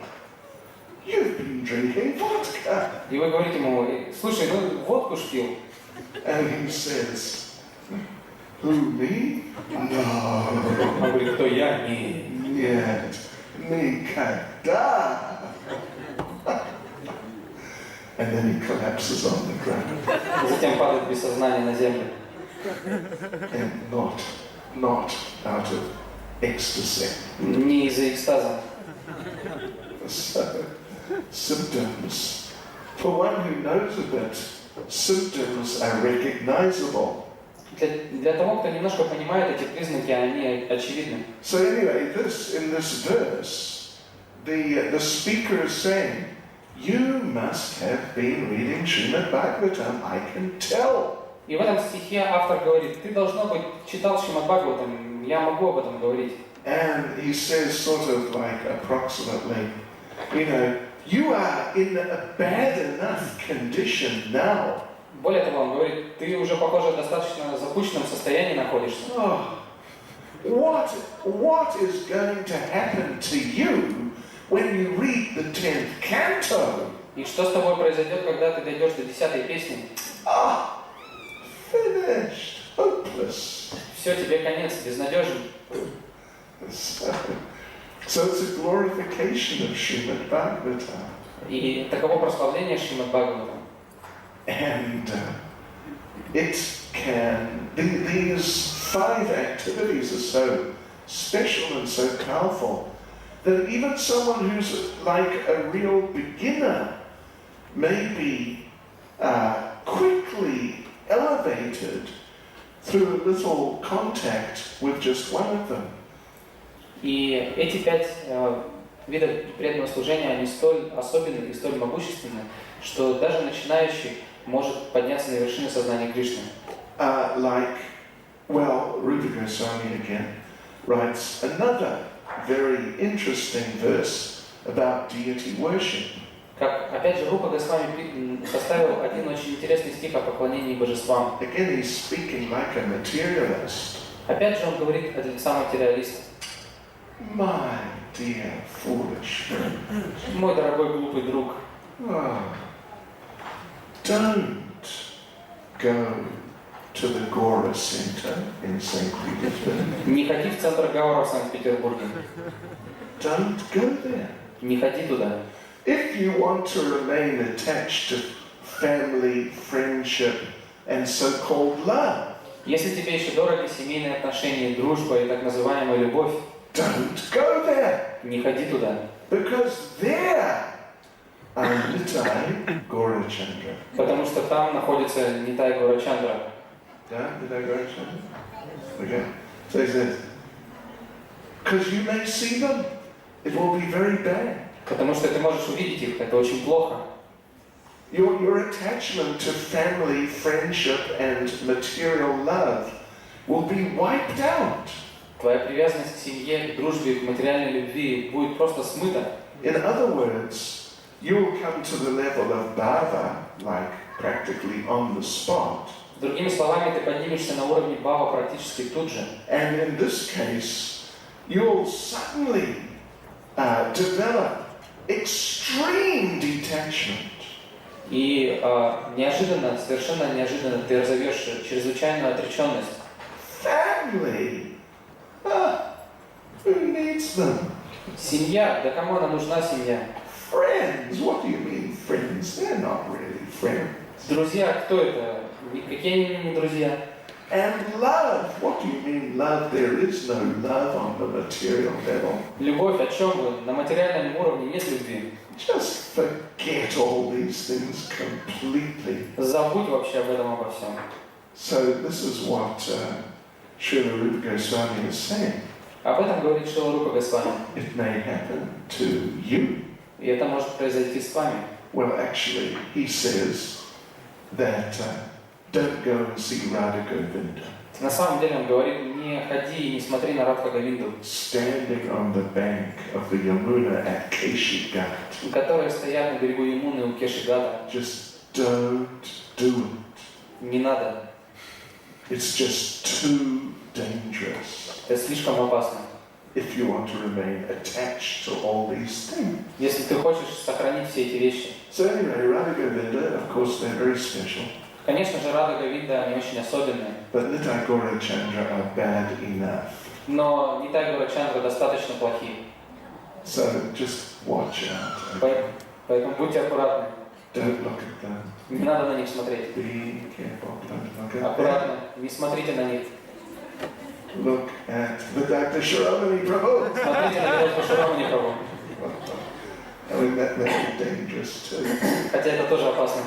you've been drinking vodka. И вы говорите ему, слушай, ну водку ж пил. And he says, who, me? No. Он говорит, кто я? Не. Нет, никогда. And then he collapses on the ground. Затем падает без сознания на землю. And not out of ecstasy. Не из-за экстаза. So, symptoms. For one who knows a bit, symptoms are recognizable. Для того, кто немножко понимает эти признаки, они очевидны. So anyway, in this verse, the speaker is saying, you must have been reading Srimad Bhagavatam, I can tell. И в этом стихе автор говорит, ты, должно быть, читал Шримад Бхагаватам, я могу об этом говорить. And he says sort of like approximately, you know, you are in a bad enough condition now. Более того, он говорит, ты уже, похоже, в достаточно запущенном состоянии находишься. Oh, what is going to happen to you when you read the 10th canto? И что с тобой произойдет, когда ты дойдешь до 10-й песни? Finished, hopeless. Все, тебе конец, безнадежен. So it's a glorification of Srimad Bhagavatam. И таково прославление Шримад Бхагаватам. And these 5 activities are so special and so powerful that even someone who's like a real beginner may be quickly elevated through a little contact with just one of them. И эти 5 видов преданного служения, они столь особенны и столь могущественны, что даже начинающий может подняться на вершины сознания Кришны. Rupa Goswami again writes another very interesting verse about deity worship. Как, опять же, Рупа Госвами составил один очень интересный стих о поклонении божествам. Again, he's speaking like a materialist. Опять же, он говорит от лица материалиста. My dear foolish friend. Мой дорогой глупый друг. Don't go to the Gaura Center in St. Petersburg. Не ходи в центр Гаура в Санкт-Петербурге. Don't go there. Не ходи туда. If you want to remain attached to family, friendship, and so-called love, если тебе еще дороги семейные отношения, дружба и так называемая любовь, don't go there. Не ходи туда. Because there are Nitai Gaurachandra. Потому что там находится Нитай Гаурачандра. Yeah, Nitai Gaurachandra? Okay. So he says, because you may see them, it will be very bad. Потому что ты можешь увидеть их, это очень плохо. Your attachment to family, friendship, and material love will be wiped out. Твоя привязанность к семье, к дружбе, к материальной любви будет просто смыта. In other words, you will come to the level of bhava, like practically on the spot. Другими словами, ты поднимешься на уровне бхава практически тут же. And in this case, you'll suddenly develop extreme detachment. И неожиданно, совершенно неожиданно ты разовьешь чрезвычайную отреченность. Family? Who needs them? Семья? Да кому она нужна, семья? Friends? What do you mean friends? They're not really friends. Друзья? Кто это? Какие они не друзья? And love? What do you mean love? There is no love on the material level. Любовь, о чем вы? На материальном уровне нет любви. Just forget all these things completely. Забудь вообще об этом обо всем. So this is what Srila Rupa Goswami is saying. Об этом говорит Шрила Рупа Госвами. It may happen to you. И это может произойти с вами. Well, actually, he says that don't go and see Radha Govinda. На самом деле он говорит, не ходи и не смотри на Радха Говинду, Standing on the bank of the Yamuna at Keshighat. которые стоят на берегу Ямуны у Кешигата. Just don't do it. Не надо. It's just too dangerous Это слишком опасно. if you want to remain attached to all these things. Если ты хочешь сохранить все эти вещи. So anyway, Radha Govinda, of course, they're very special. Конечно же, Рада Говинда, они очень особенные. But Nitai Gaura Chandra are bad enough. Но Нитай Гаура Чандра достаточно плохие. So just watch out. Okay? Поэтому будьте аккуратны. Don't look at them. Не надо на них смотреть. Be careful. Don't look at them. Аккуратно. Не смотрите на них. Look at the Dr. Shiramani Prabhu. Смотрите на Доктору Ширамани Прабху. I mean, that may be dangerous too. Хотя это тоже опасно.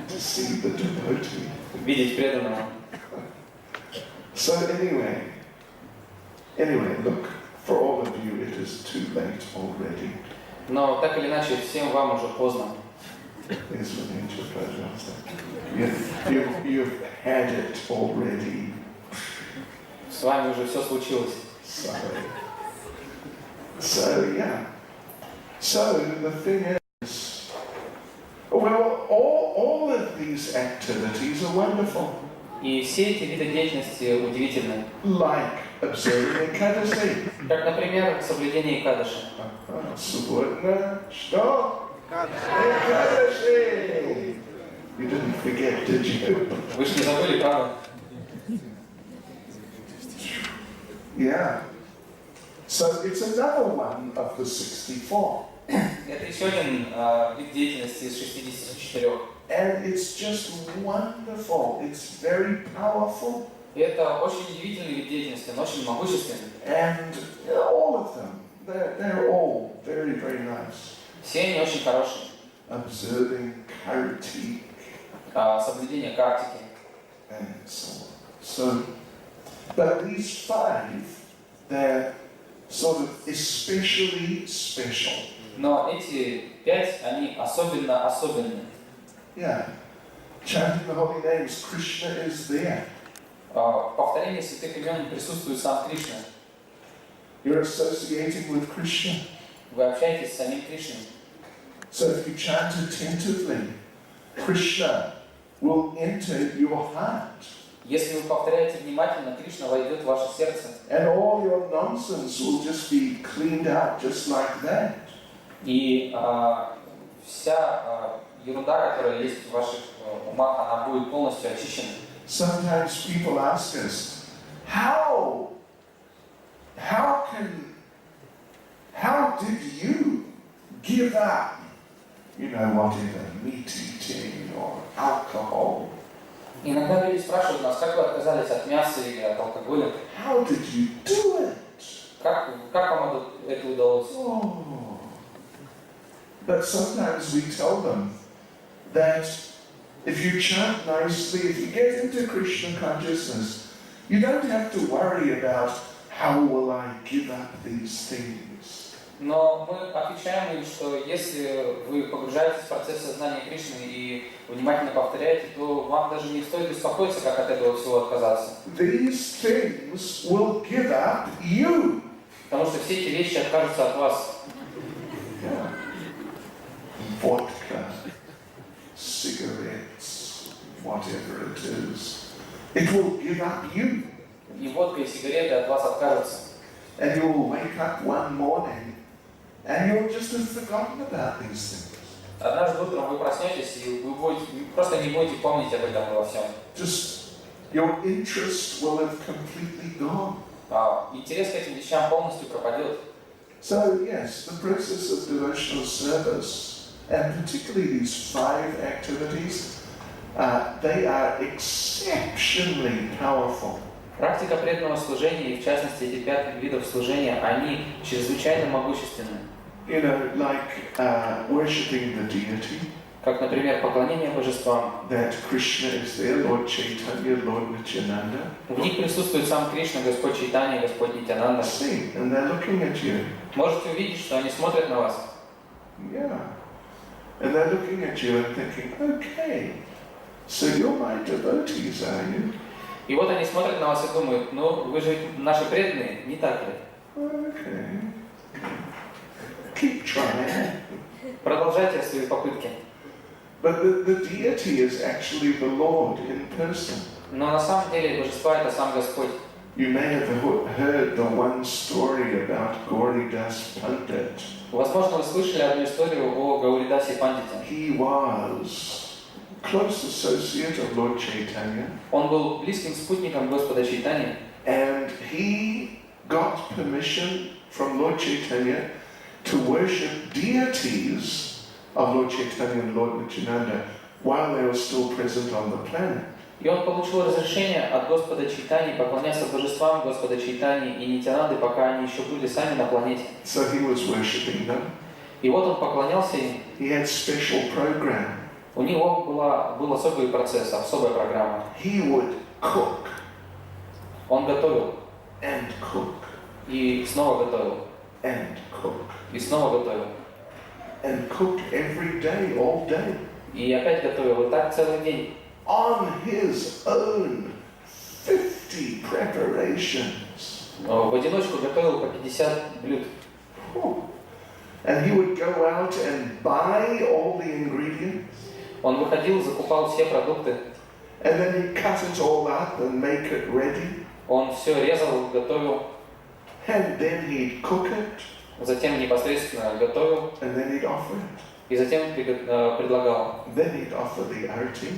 To see the devotee. Видеть преданного. So anyway, look, for all of you, it is too late already. Но так или иначе, всем вам уже поздно. Yes, we need your pleasure. You've had it already. С вами уже все случилось. Sorry. So yeah. So the thing is, well, all of these activities are wonderful. И все эти виды деятельности удивительны. Like observing Ekadasi. Как, например, соблюдение Экадаши. Subodhana, stop. Ekadasi. You didn't forget, did you? Вы же не забыли, правда? Yeah. So it's another one of the 64. Это еще один вид деятельности из 64. And it's just wonderful. It's very powerful. И это очень удивительный вид деятельности, он очень могущественный. And all of them, they're all very, very nice. Все они очень хорошие. Observing kartik. Соблюдение картики. And so on. So, but these 5, they're sort of especially special. Но эти 5, они особенные. Yeah. Chanting the holy names, Krishna is there. В повторении святых имен присутствует сам Кришна. You're associating with Krishna. Вы общаетесь с самим Кришной. So if you chant attentively, Krishna will enter your heart. Если вы повторяете внимательно, Кришна войдет в ваше сердце. And all your nonsense will just be cleaned out just like that. И вся ерунда, которая есть в ваших умах, она будет полностью очищена. Sometimes people ask us, how did you give up, whatever, meat eating or alcohol? Иногда люди спрашивают нас, как вы отказались от мяса или от алкоголя? How did you do it? Как вам это удалось? Oh. But sometimes we tell them that if you chant nicely, if you get into Krishna consciousness, you don't have to worry about how will I give up these things. Но мы отвечаем им, что если вы погружаетесь в процесс сознания Кришны и внимательно повторяете, то вам даже не стоит беспокоиться, как от этого всего отказаться. These things will give up you. Потому что все эти вещи откажутся от вас. Yeah. Vodka, cigarettes, whatever it is, it will give up you. И водка, и сигареты от вас откажутся. And you will wake up one morning and you'll just have forgotten about these things. Однажды утром вы проснетесь, и вы просто не будете помнить об этом во всем. Just your interest will have completely gone. Интерес к этим вещам полностью пропадет. So yes, the process of devotional service, and particularly these 5 activities, they are exceptionally powerful. Практика преданного служения, и в частности эти 5 видов служения, они чрезвычайно могущественны. You know, like worshipping the deity. Как, например, поклонение божествам. That Krishna is there, Lord Chaitanya, Lord Nityananda. В них присутствует сам Кришна, Господь Чайтанья, Господь Нитянанда. See, and they're looking at you. Можете увидеть, что они смотрят на вас. Yeah. And they're looking at you and thinking, okay, so you're my devotees, are you? И вот они смотрят на вас и думают, ну, вы же наши преданные, не так ли? Okay. Keep trying. Продолжайте свои попытки. But the deity is actually the Lord in person. Но на самом деле божества это сам Господь. You may have heard the one story about Gauridas Pandit. Возможно, вы слышали одну историю о Гауридасе Пандите. He was close associate of Lord Chaitanya. Он был близким спутником Господа Чайтаньи. And he got permission from Lord Chaitanya to worship deities of Lord Chaitanya and Lord Nityananda while they were still present on the planet. И он получил разрешение от Господа Чайтаньи поклоняться божествам Господа Чайтаньи и Нитянанды, пока они еще были сами на планете. So he was worshipping them. И вот он поклонялся им. He had special program. У него был особый процесс, особая программа. He would cook. Он готовил. And cook. И снова готовил. And cook. И снова готовил. And cook every day, all day. И опять готовил. И так целый день. On his own 50 preparations. В одиночку готовил по 50 блюд. And he would go out and buy all the ingredients. Он выходил, закупал все продукты. And then he'd cut it all up and make it ready. Он все резал, готовил. And then he'd cook it. Затем непосредственно готовил. And then he'd offer it. И затем предлагал. Then he'd offer the arati.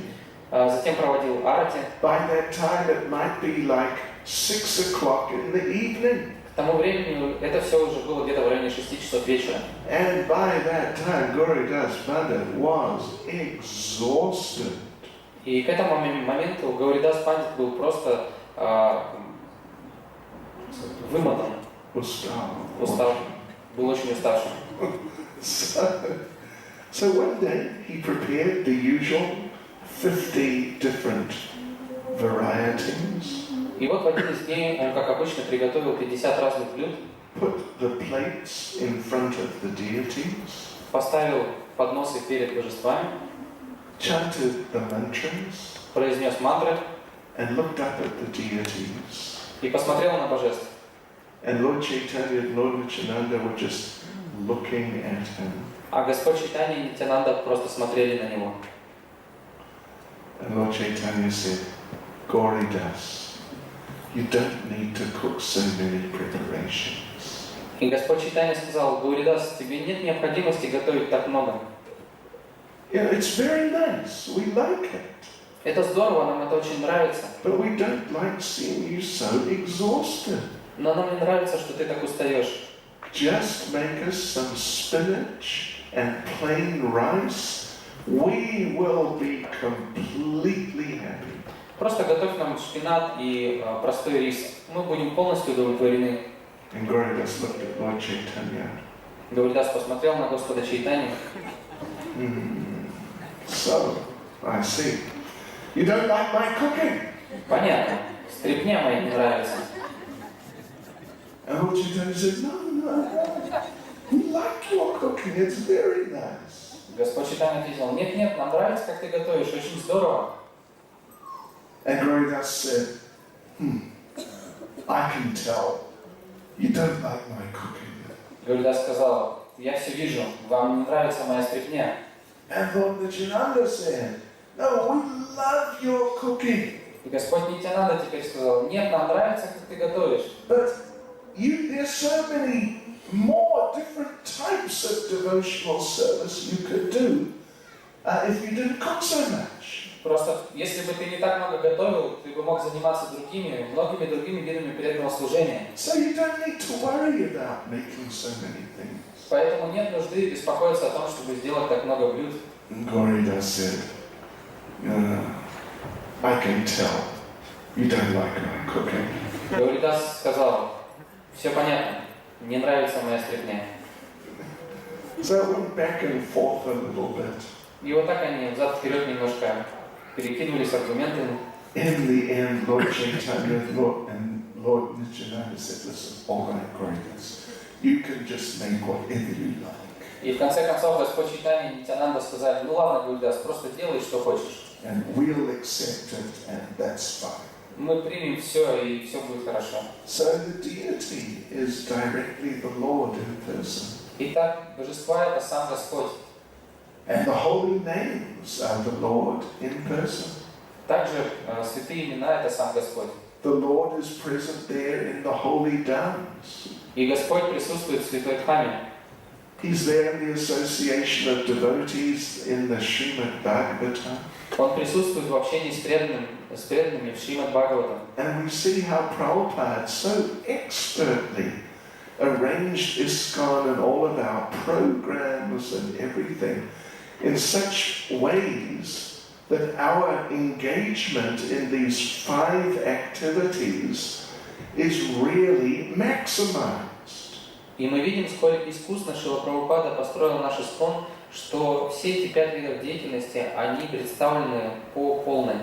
Затем проводил арати. By that time it might be like 6 o'clock in the evening. К тому времени это все уже было где-то в районе 6 часов вечера. And by that time Gauridas Pandit was exhausted. И к этому моменту Гауридас Пандит был просто вымотан. Устал. Был очень уставшим. So one day he prepared the usual 50 different varieties. И вот в один из дней он, как обычно, приготовил 50 разных блюд. Put the plates in front of the deities. Поставил подносы перед божествами. Chanted the mantras. Произнес мантры. And looked up at the deities. И посмотрел на божеств. And Lord Chaitanya and Lord Nityananda were just looking at him. А Господь Чайтанья и Нитянанда просто смотрели на него. And Lord Chaitanya said, Gauridas, you don't need to cook so many preparations. И Господь Чайтанья сказал: Гауридас, тебе нет необходимости готовить так много. Yeah, it's very nice. We like it. Это здорово, нам это очень нравится. But we don't like seeing you so exhausted. Но нам не нравится, что ты так устаешь. Just make us some spinach and plain rice. We will be completely happy. Просто готовь нам шпинат и простой рис. Мы будем полностью удовлетворены. And Gauridas looked at Lord Chaitanya. Гауридас посмотрел на Господа Чайтанью. So, I see. You don't like my cooking? Понятно. Стряпня моя не нравится. And Lord Chaitanya said, no. We like your cooking. It's very nice. Господь Чайтанья ответил: нет, нам нравится, как ты готовишь, очень здорово. And Gauridas said, I can tell. You don't like my cooking. Гауридас сказал: я все вижу, вам не нравится моя стряпня. And Lord Nityananda said, no, we love your cooking. И Господь Нитянанда теперь сказал: нет, нам нравится, как ты готовишь. But there's so many more different types of devotional service you could do if you didn't cook so much. Просто, если бы ты не так много готовил, ты бы мог заниматься многими другими видами преданного служения. So you don't need to worry about making so many things. Поэтому нет нужды беспокоиться о том, чтобы сделать так много блюд. Gaura said, I can tell you don't like my cooking. Гауридас сказал, все понятно, не нравится моя стряпня. So I went back and forth a little bit. И вот так они взад-вперед немножко перекидывались аргументами. In the end, Lord Chaitanya and Lord Nityananda said, listen, all right, Gauridas, you can just make whatever you like. И в конце концов Господь Чайтанья и Нитянанда сказали, ну ладно, Гауридас, просто делай, что хочешь. And we'll accept it, and that's fine. Мы примем все, и все будет хорошо. So the deity is directly the Lord in person. Итак, божество это сам Господь. And the holy names are the Lord in person. Также святые имена это сам Господь. The Lord is present there in the holy dance. И Господь присутствует в святой Дхаме. He's there in the association of devotees in the Srimad Bhagavatam. Он присутствует в общении с преданными в Шримад Бхагаватам. And we see how Prabhupada so expertly arranged ISKCON and all of our programs and everything in such ways that our engagement in these 5 activities is really maximized. И мы видим, сколь искусно Шрила Прабхупада построил наш ISKCON, что все эти 5 видов деятельности, они представлены по полной.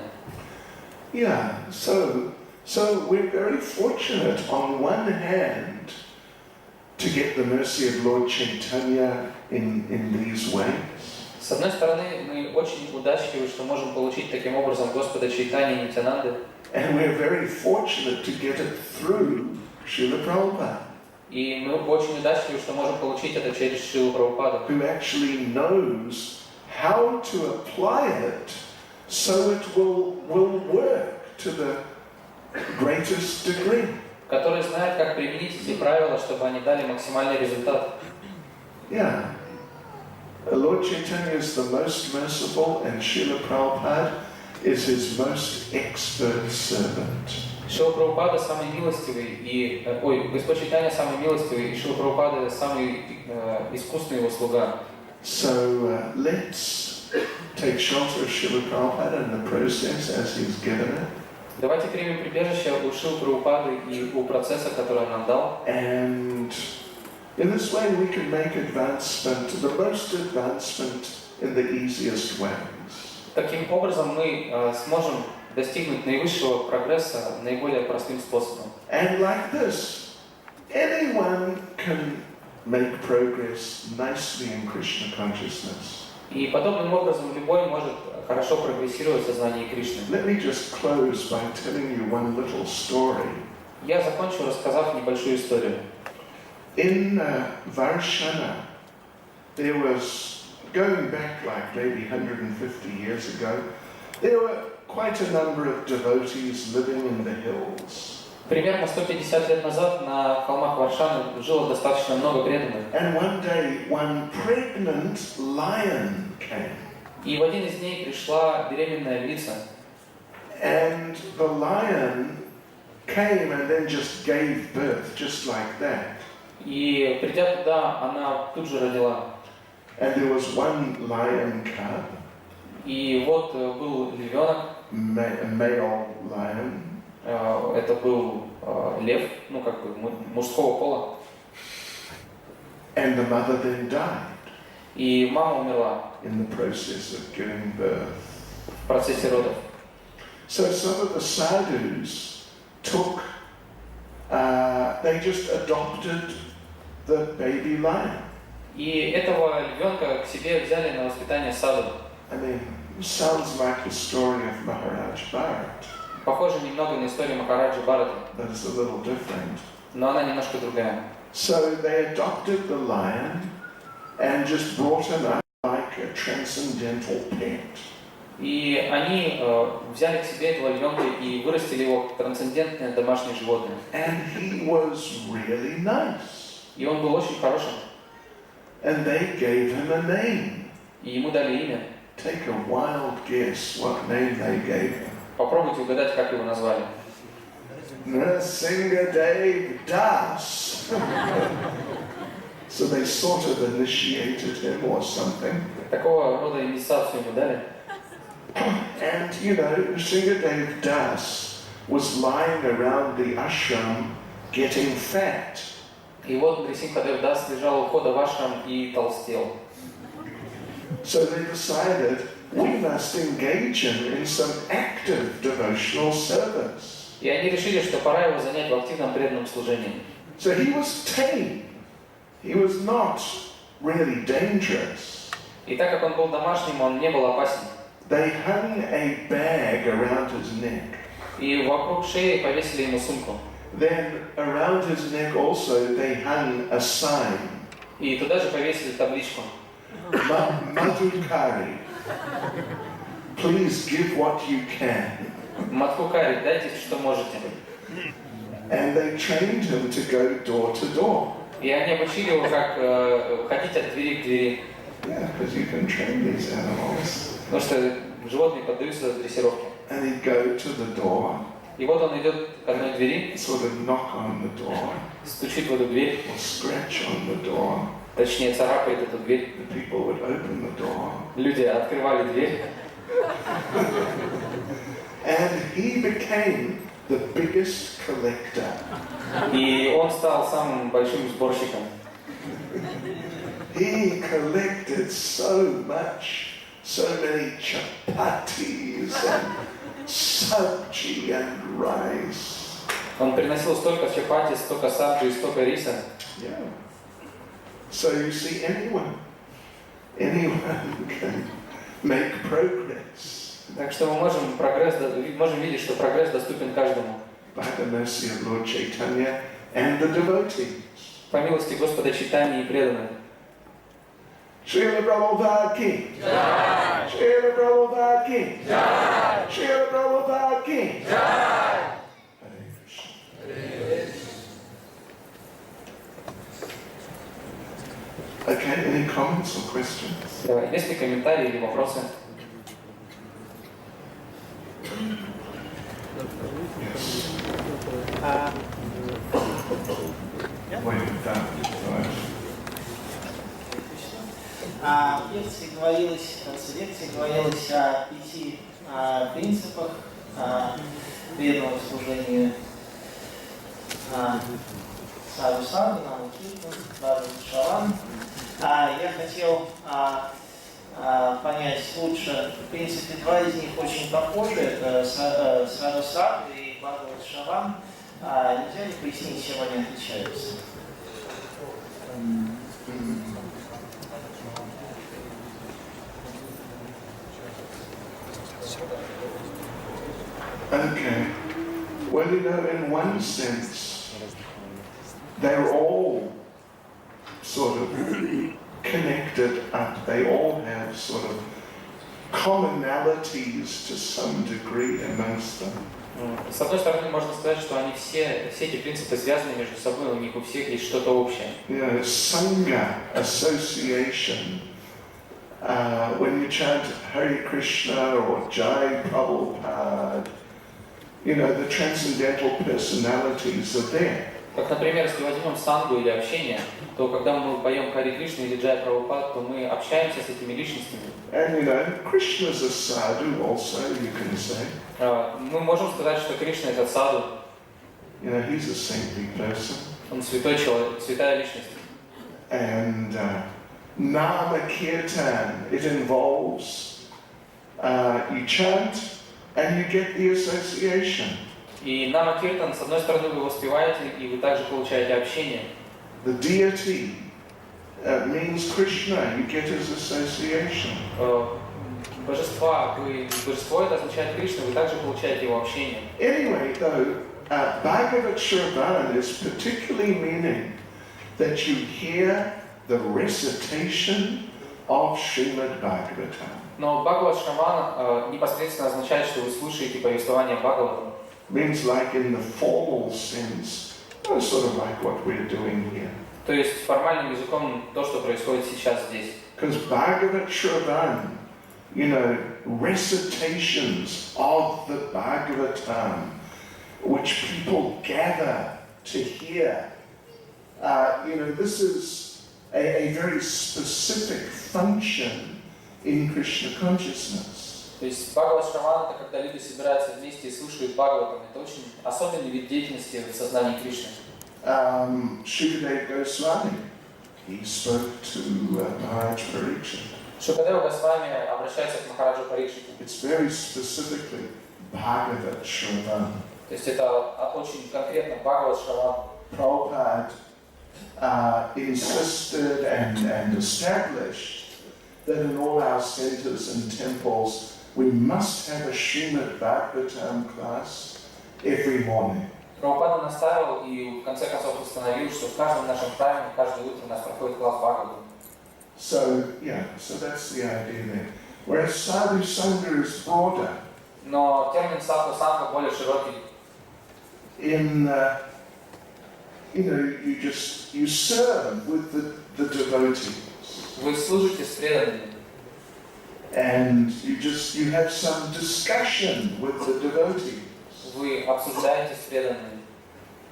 Yeah, so we're very fortunate on one hand to get the mercy of Lord Chaitanya in these ways. С одной стороны, мы очень удачливы, что можем получить таким образом Господа Чайтаньи и Нитянанды. And we're very fortunate to get it through Srila Prabhupada. И мы очень удачливы, что можем получить это через Шрилу Прабхупаду, who actually knows how to apply it so it will work to the greatest degree. который знает, как применить эти правила, чтобы они дали максимальный результат. Yeah. Lord Chaitanya is the most merciful and Srila Prabhupada is his most expert servant. Шрила Прабхупада самый милостивый, Господь Чайтанья самый милостивый, и Шрила Прабхупада самый искусный его слуга. So let's take shelter of Srila Prabhupada and the process as he's given it. Давайте примем прибежище у Шрилы Прабхупады и у процесса, который он нам дал. And in this way we can make advancement, the most advancement in the easiest ways. Таким образом мы сможем достигнуть наивысшего прогресса наиболее простым способом. And like this, anyone can make progress nicely in Krishna consciousness. И подобным образом любой может хорошо прогрессировать в сознании Кришны. Let me just close by telling you one little story. Я закончу, рассказав небольшую историю. In Varshana, there was, going back like maybe 150 years ago, there were quite a number of devotees living in the hills. Примерно 150 лет назад на холмах Варшаны жило достаточно много преданных. And one day, one pregnant lion came. И в один из дней пришла беременная львица. And the lion came and then just gave birth, just like that. И придя туда, она тут же родила. And there was one lion cub, И вот был львенок, a male lion, это был лев, ну как бы мужского пола. and the mother then died И мама умерла in the process of giving birth. в процессе родов. So some of the sadhus took, they just adopted the baby lion. И этого львенка к себе взяли на воспитание саду. I mean, sounds like the story of Maharaj Bharat, Похоже немного на историю Махараджи Бхарата, but it's a little different. но она немножко другая. So they adopted the lion and just brought him up like a transcendental pet. И они взяли к себе этого львенка и вырастили его как трансцендентное домашнее животное. And he was really nice. И он был очень хорошим. And they gave him a name. И ему дали имя. take a wild guess what name they gave him. Попробуйте угадать, как его назвали. Nrsingadev Das. So they sort of initiated him or something. Такого рода инициацию ему дали. And you know, Nrsingadev Das was lying around the ashram getting fat. И вот Нрисимхадев Дас лежал у входа в ашрам и толстел. So they decided we must engage him in some active devotional service. И они решили, что пора его занять в активном преданном служении. So he was tame. He was not really dangerous. И так как он был домашним, он не был опасен. They hung a bag around his neck. И вокруг шеи повесили ему сумку. Then around his neck also they hung a sign. И туда же повесили табличку. Madhukari. Please give what you can. Мадхукари, дайте, что можете. And they trained him to go door to door. И они обучили его, как ходить от двери к двери. Yeah, because you can train these animals. Потому что животные поддаются дрессировке. And he'd go to the door. И вот он идет к одной двери, Sort of knock on the door. стучит в эту дверь, Or scratch on the door. точнее царапает эту дверь. The people would open the door. Люди открывали дверь. And he became the biggest collector. И он стал самым большим сборщиком. He collected so much, so many chapatis and sabji and rice. Он приносил столько чапати, столько сабджи и столько риса. Yeah. So you see, anyone can make progress. Так что мы можем видеть, что прогресс доступен каждому. By the mercy of Lord Chaitanya and the devotees. По милости Господа Чайтаньи и преданных. Srila Prabhupada ki. Jai. Srila Prabhupada ki. Jai. Srila Prabhupada ki. Jai. Hare Krishna. Okay, any comments or questions? Есть ли комментарии или вопросы? Yes. Wait, that. В конце лекции говорилось о 5 принципах преданного служению Саду Саду, Наму Киртан, Баду Шаван. Я хотел понять лучше, в принципе, 2 из них очень похожи, это Саду Саду и Баду Шаван. Нельзя ли пояснить, чем они отличаются? Okay. Well, you know, in one sense, they're all sort of connected up. They all have sort of commonalities to some degree amongst them. С одной стороны, можно сказать, что они все эти принципы связаны между собой, у них у всех есть что-то общее. You know, Sangha, association. When you chant Hare Krishna or Jai Prabhupada, you know, the transcendental personalities are there. Как, например, если возьмем сангу или общение, то когда мы поем Хари Кришна или Джай Прабхупад, то мы общаемся с этими личностями. And you know, Krishna's a sadhu also, you can say. Мы можем сказать, что Кришна это саду. You know, he's a saintly person. Он святой человек, святая личность. And Nama Kirtan, it involves you chant and you get the association. И Нама Киртан, с одной стороны, вы его спеваете, и вы также получаете общение. The deity means Krishna, you get his association. Божество это означает Кришна, вы также получаете его общение. Anyway, though, Bhagavat Shravan is particularly meaning that you hear the recitation of Srimad Bhagavatam. Но Бхагават Шравана непосредственно означает, что вы слушаете повествование Бхагавата. Means like in the formal sense, sort of like what we're doing here. То есть формальным языком то, что происходит сейчас здесь. Because Bhagavat Shravan recitations of the Bhagavatam, which people gather to hear. This is a very specific function in Krishna consciousness. То есть Бхагават Шраван — это когда люди собираются вместе и слушают Бхагаватам. Это очень особенный вид деятельности в сознании Кришны. Shukadeva Goswami, he spoke to Maharaj Parikshit. Шукадева Госвами обращается к Махараджу Парикшиту. It's very specifically Bhagavat Shravan. То есть это очень конкретно Бхагават Шраван. Prabhupada insisted and established that in all our centers and temples we must have a Srimad Bhagavatam class every morning. Прабхупада наставил и в конце концов установил, что в каждом нашем храме, каждое утро у нас проходит класс Бхагаватам. So that's the idea there. Whereas Sadhu Sangha is broader. Но термин Садху Санга более широкий. You serve with the devotees. Вы служите с преданными. And you have some discussion with the devotees. Вы обсуждаете с преданными.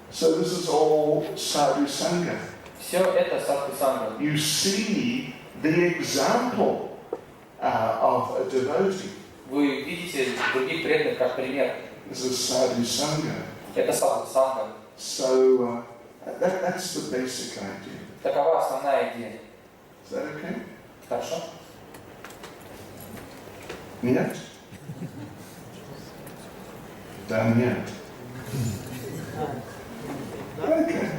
So this is all Sadhu Sangha. Все это Садху Санга. You see the example of a devotee. Вы видите других преданных как пример. This is Sadhu Sangha. Это Садху Санга. So that's the basic idea. Такова основная идея. Is that okay? Хорошо? Нет? Да, нет. Okay.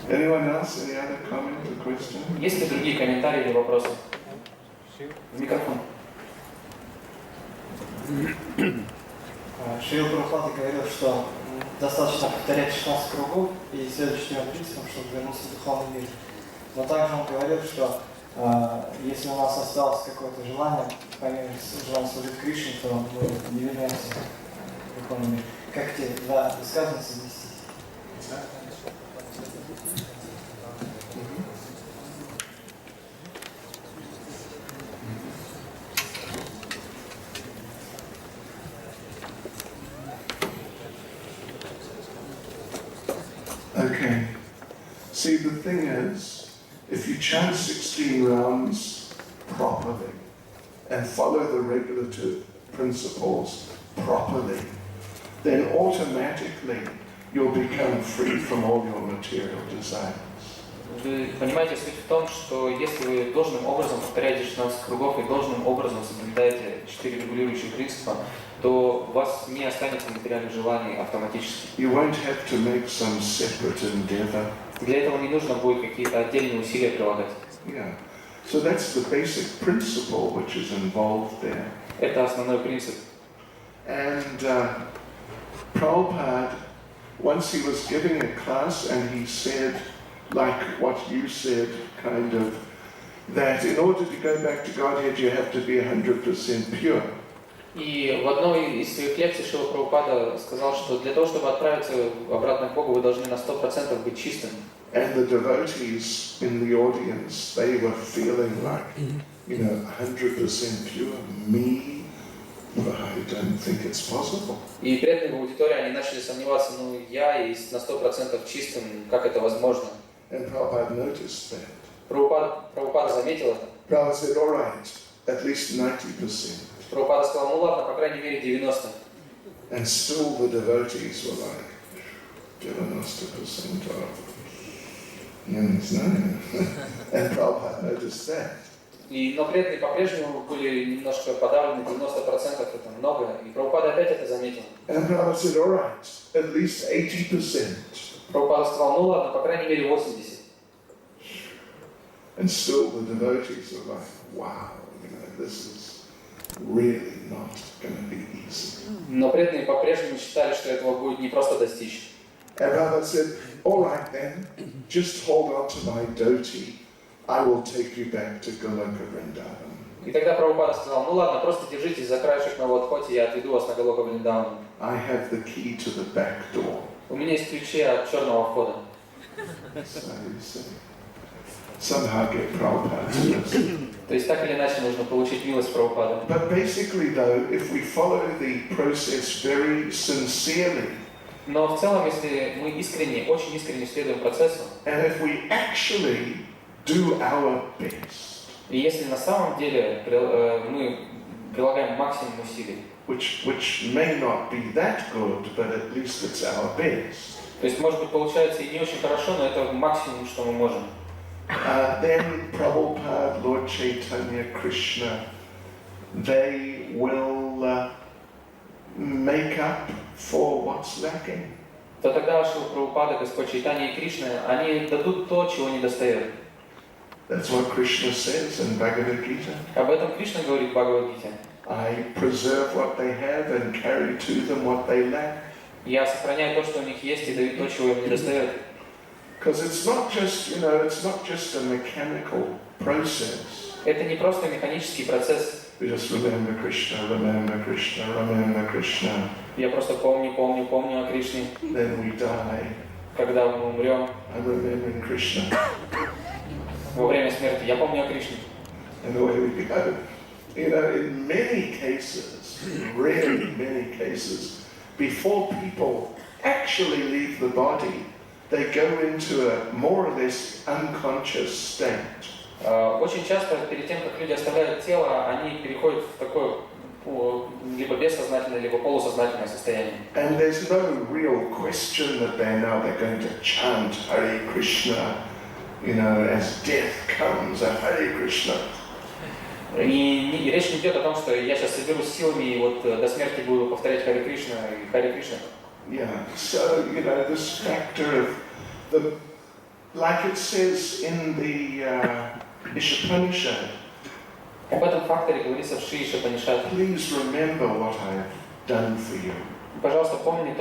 Anyone else? Any other comment or question? Есть ли другие комментарии или вопросы? В микрофон. Шрила Прабхупада говорил, что достаточно повторять 16 кругов и следующим принципом, чтобы вернуться в духовный мир. Но также он говорил, что если у нас осталось какое-то желание, помимо желания служить Кришне, то мы не вернемся в духовный мир. Как эти два высказывания совместить? Okay. See, the thing is, if you chant 16 rounds properly and follow the regulative principles properly, then automatically you'll become free from all your material desires. Вы понимаете, суть в том, что если вы должным образом повторяете 16 кругов и должным образом соблюдаете 4 регулирующих принципа, то у вас не останется материальных желаний автоматически. You won't have to make some separate endeavor. Для этого не нужно будет какие-то отдельные усилия прилагать. Yeah. So that's the basic principle which is involved there. Это основной принцип. And Prabhupada, once he was giving a class and he said, like what you said, kind of, that in order to go back to Godhead you have to be 100% pure. И в одной из своих лекций Шрила Прабхупада сказал, что для того, чтобы отправиться обратно к Богу, вы должны на 100% быть чистым. And the devotees in the audience, they were feeling like, 100% pure, me? I don't think it's possible. И преданные в аудитории, они начали сомневаться, я и на 100% чистым, как это возможно? And Prabhupada noticed that. Прабхупада заметил это. Prabhupada said, all right, at least 90%. Прабхупада сказал, ладно, по крайней мере 90%. And still the devotees were like, 90% of. And Prabhupada noticed that. Но преданные по-прежнему были немножко подавлены, 90% это много, и Прабхупада опять это заметил. And Prabhupada said, all right, at least 80%. Прабхупада сказал, ладно, по крайней мере 80%. And still the devotees were like, wow, this is really not going to be easy. Но преданные по-прежнему считали, что этого будет не просто достичь. And Prabhupada said, all right then, just hold on to my dhoti. I will take you back to Goloka Vrindavan. И тогда Прабхупада сказал, ладно, просто держитесь за краешек моего отхода, я отведу вас на Галока Вриндаван. I have the key to the back door. У меня есть ключи от черного входа. So you see, somehow get Prabhupada to listen. То есть так или иначе нужно получить милость Прабхупады. But basically though, if we follow the process very sincerely, Но в целом, если мы искренне, очень искренне следуем процессу, and if we actually do our best, и если на самом деле мы прилагаем максимум усилий, which may not be that good, but at least it's our best, то есть, может быть, получается и не очень хорошо, но это максимум, что мы можем. then Prabhupada, Lord Chaitanya, Krishna, they will make up for what's lacking. То тогда Шрила Прабхупада, Господь Чайтанья и Кришна, они дадут то, чего не достает. That's what Krishna says in Bhagavad Gita. Об этом Кришна говорит в Бхагавад-гите. I preserve what they have and carry to them what they lack. Я сохраняю то, что у них есть, и даю то, чего им не достает. Because it's not just, it's not just a mechanical process. Это не просто механический процесс. We just remember Krishna, remember Krishna, remember Krishna. Я просто помню о Кришне. Then we die. Когда мы умрем, I'm remembering Krishna. во время смерти, я помню о Кришне. And away we go. In many cases, really many cases, before people actually leave the body, they go into a more or less unconscious state. Очень часто перед тем, как люди оставляют тело, они переходят в такое либо бессознательное, либо полусознательное состояние. And there's no real question that they're going to chant Hare Krishna, as death comes, Hare Krishna. И речь не идет о том, что я сейчас соберусь силами и вот до смерти буду повторять Харе Кришна и Харе Кришна. Yeah, so, this factor of like it says in the Ishopanishad, Об этом факторе говорится в Шри Ишопанишад. please remember what I have done for you. Пожалуйста, помни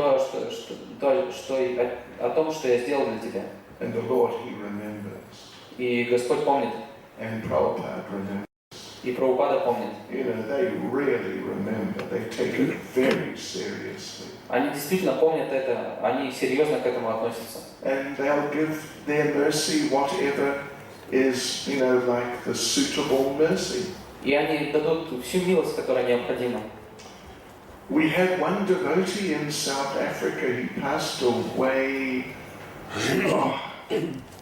о том, что я сделал для тебя. And the Lord, He remembers. И Господь помнит. And Prabhupada remembers. И Прабхупада помнит. They really remember. They take it very seriously. Они действительно помнят это, они серьезно к этому относятся. And they'll give their mercy whatever is, like the suitable mercy. И они дадут всю милость, которая необходима. We had one devotee in South Africa. He passed away.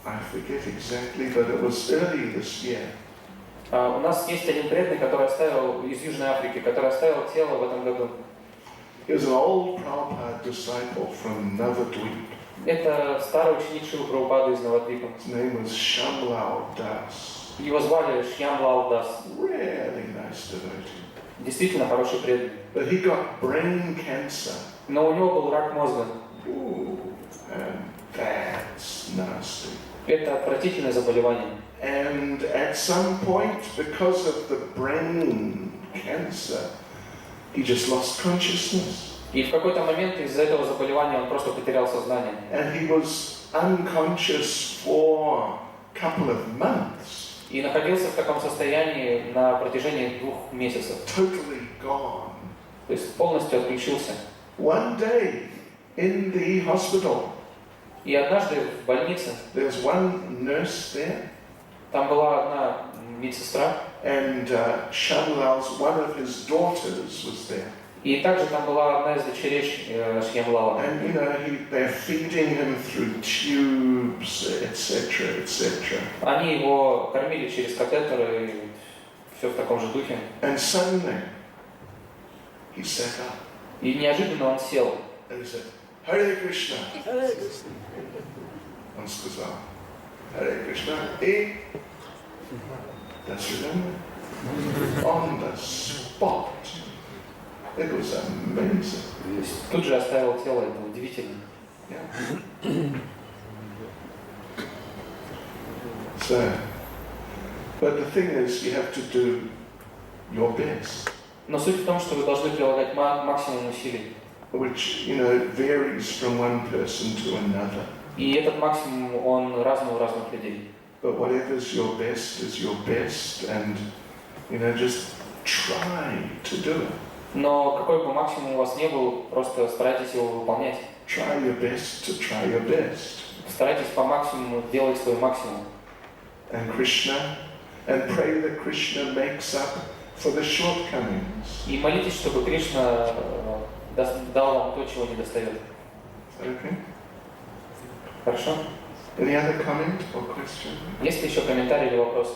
I forget exactly, but it was early this year. У нас есть один преданный, который оставил из Южной Африки, который оставил тело в этом году. He was an old Prabhupada disciple from Navadvip. Это старый ученик Шрилы Прабхупады из Навадвипа. His name was Shamlal Das. Его звали Шьямлал Дас. Really nice devotee. Действительно хороший преданный. But he got brain cancer. Но у него был рак мозга. Ooh, and that's nasty. Это отвратительное заболевание. And at some point, because of the brain cancer, he just lost consciousness. И в какой-то момент из-за этого заболевания он просто потерял сознание. And he was unconscious for a couple of months. И находился в таком состоянии на протяжении 2 месяцев. Totally gone. То есть полностью отключился. One day in the hospital, И однажды в больнице, there's one nurse there, там была одна медсестра, and Shamlal's, one of his daughters was there. и также там была одна из дочерей Шьямлала. And they're feeding him through tubes, etc., etc. Они его кормили через катетеры, и все в таком же духе. And suddenly, he sat up И неожиданно он сел. and he said, Hare Krishna. Он сказал, Hare Krishna. И, до свидания. On the spot. It was amazing. Тут же оставил тело, это удивительно. Yeah. So, but the thing is, you have to do your best, Но суть в том, что вы должны прилагать максимум усилий. which, varies from one person to another. И этот максимум, он разный у разных людей. But whatever's your best, and, just try to do it. Но какой бы максимум у вас ни был, просто старайтесь его выполнять. Try your best to try your best. Старайтесь по максимуму делать свой максимум. And Krishna, and pray that Krishna makes up for the shortcomings. И молитесь, чтобы Кришна дал вам то, чего не достает. Okay? Хорошо? Any other comment or question? Есть ли еще комментарии или вопросы?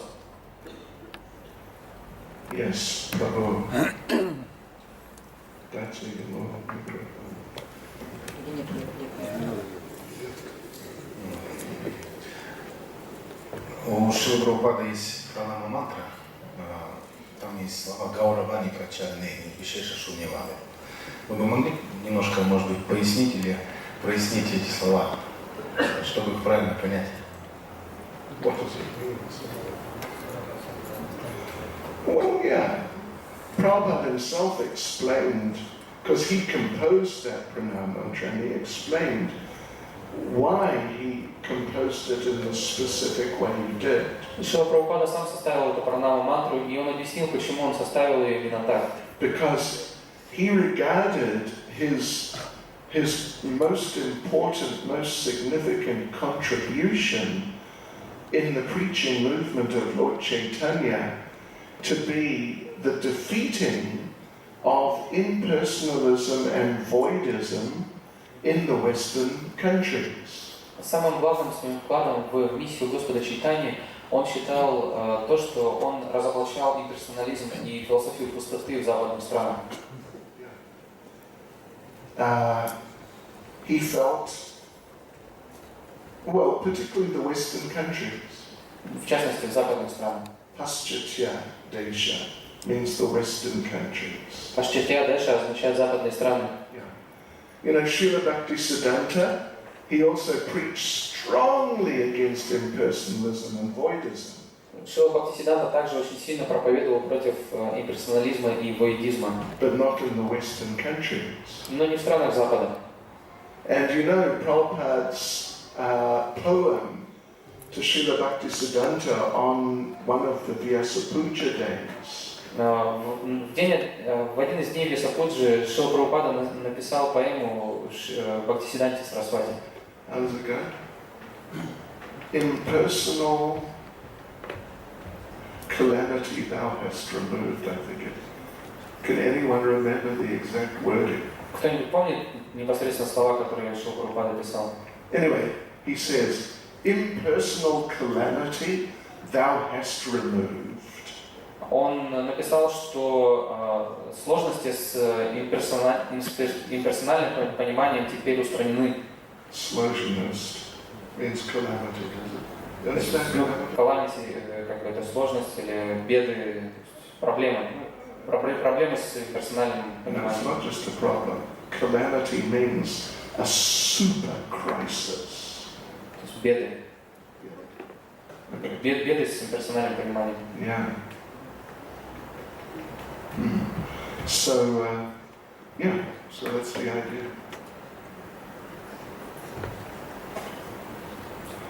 Yes, Prabhu. That's it. У Шрила Прабхупады есть пранама мантра. Там есть слова Гаура вани прачарны, вишеша шуньяваны. Вы бы могли немножко, может быть, пояснить или прояснить эти слова, чтобы их правильно понять? What does it mean? Well, yeah. Prabhupada himself explained, because he composed that pranam mantra, and he explained why he composed it in the specific way he did. Шрила Прабхупада сам составил эту пранаму мантру, и он объяснил, почему он составил ее именно так. Because he regarded his most important, most significant contribution in the preaching movement of Lord Chaitanya to be the defeating of impersonalism and voidism in the Western countries. Самым главным своим вкладом в миссию Господа Чайтаньи он считал то, что он разоблачал имперсонализм и философию пустоты в западных странах. He felt, well, particularly the Western countries, В частности, в западных странах. Paschatya Desha means the Western countries. Пашчатья Деша означает западные страны. You know, Srila Bhaktisiddhanta, he also preached strongly against impersonalism and voidism. Шрила Бхактисиддханта также очень сильно проповедовал против имперсонализма и воидизма, But not in the Western countries. но не в странах Запада. And you know, Prabhupada's poem to Srila Bhaktisiddhanta on one of the Vyasa Puja days. В один из дней Вьясапуджи Шрила Прабхупада написал поэму Бхактисиддханте Сарасвати. How does it go? Impersonal calamity thou hast removed, I think it. Can anyone remember the exact wording? Кто-нибудь помнит непосредственно слова, которые Шрила Прабхупада писал? Anyway, he says, impersonal calamity thou hast removed. Он написал, что сложности с имперсональным пониманием теперь устранены. Slowness means calamity, does it? You understand calamity? Calamity, как бы это сложность или беды, проблемы. Проблемы с имперсональным No, it's пониманием. not just a problem. Calamity means a super crisis. То есть беды. Беды с имперсональным пониманием. Yeah. So, yeah, so that's the idea.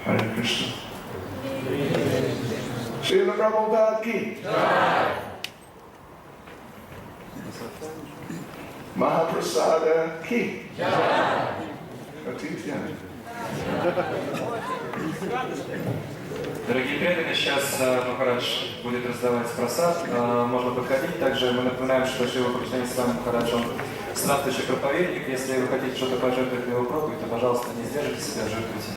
Hare Krishna. Srila Prabhupada ki. Mahaprasada ki. Atitya. Дорогие преданные, сейчас Махарадж будет раздавать прасад, можно подходить. Также мы напоминаем, что Шрила Свами Махарадж, он здравствующий проповедник. Если вы хотите что-то пожертвовать на его проповедь, то, пожалуйста, не сдержите себя, жертвуйте.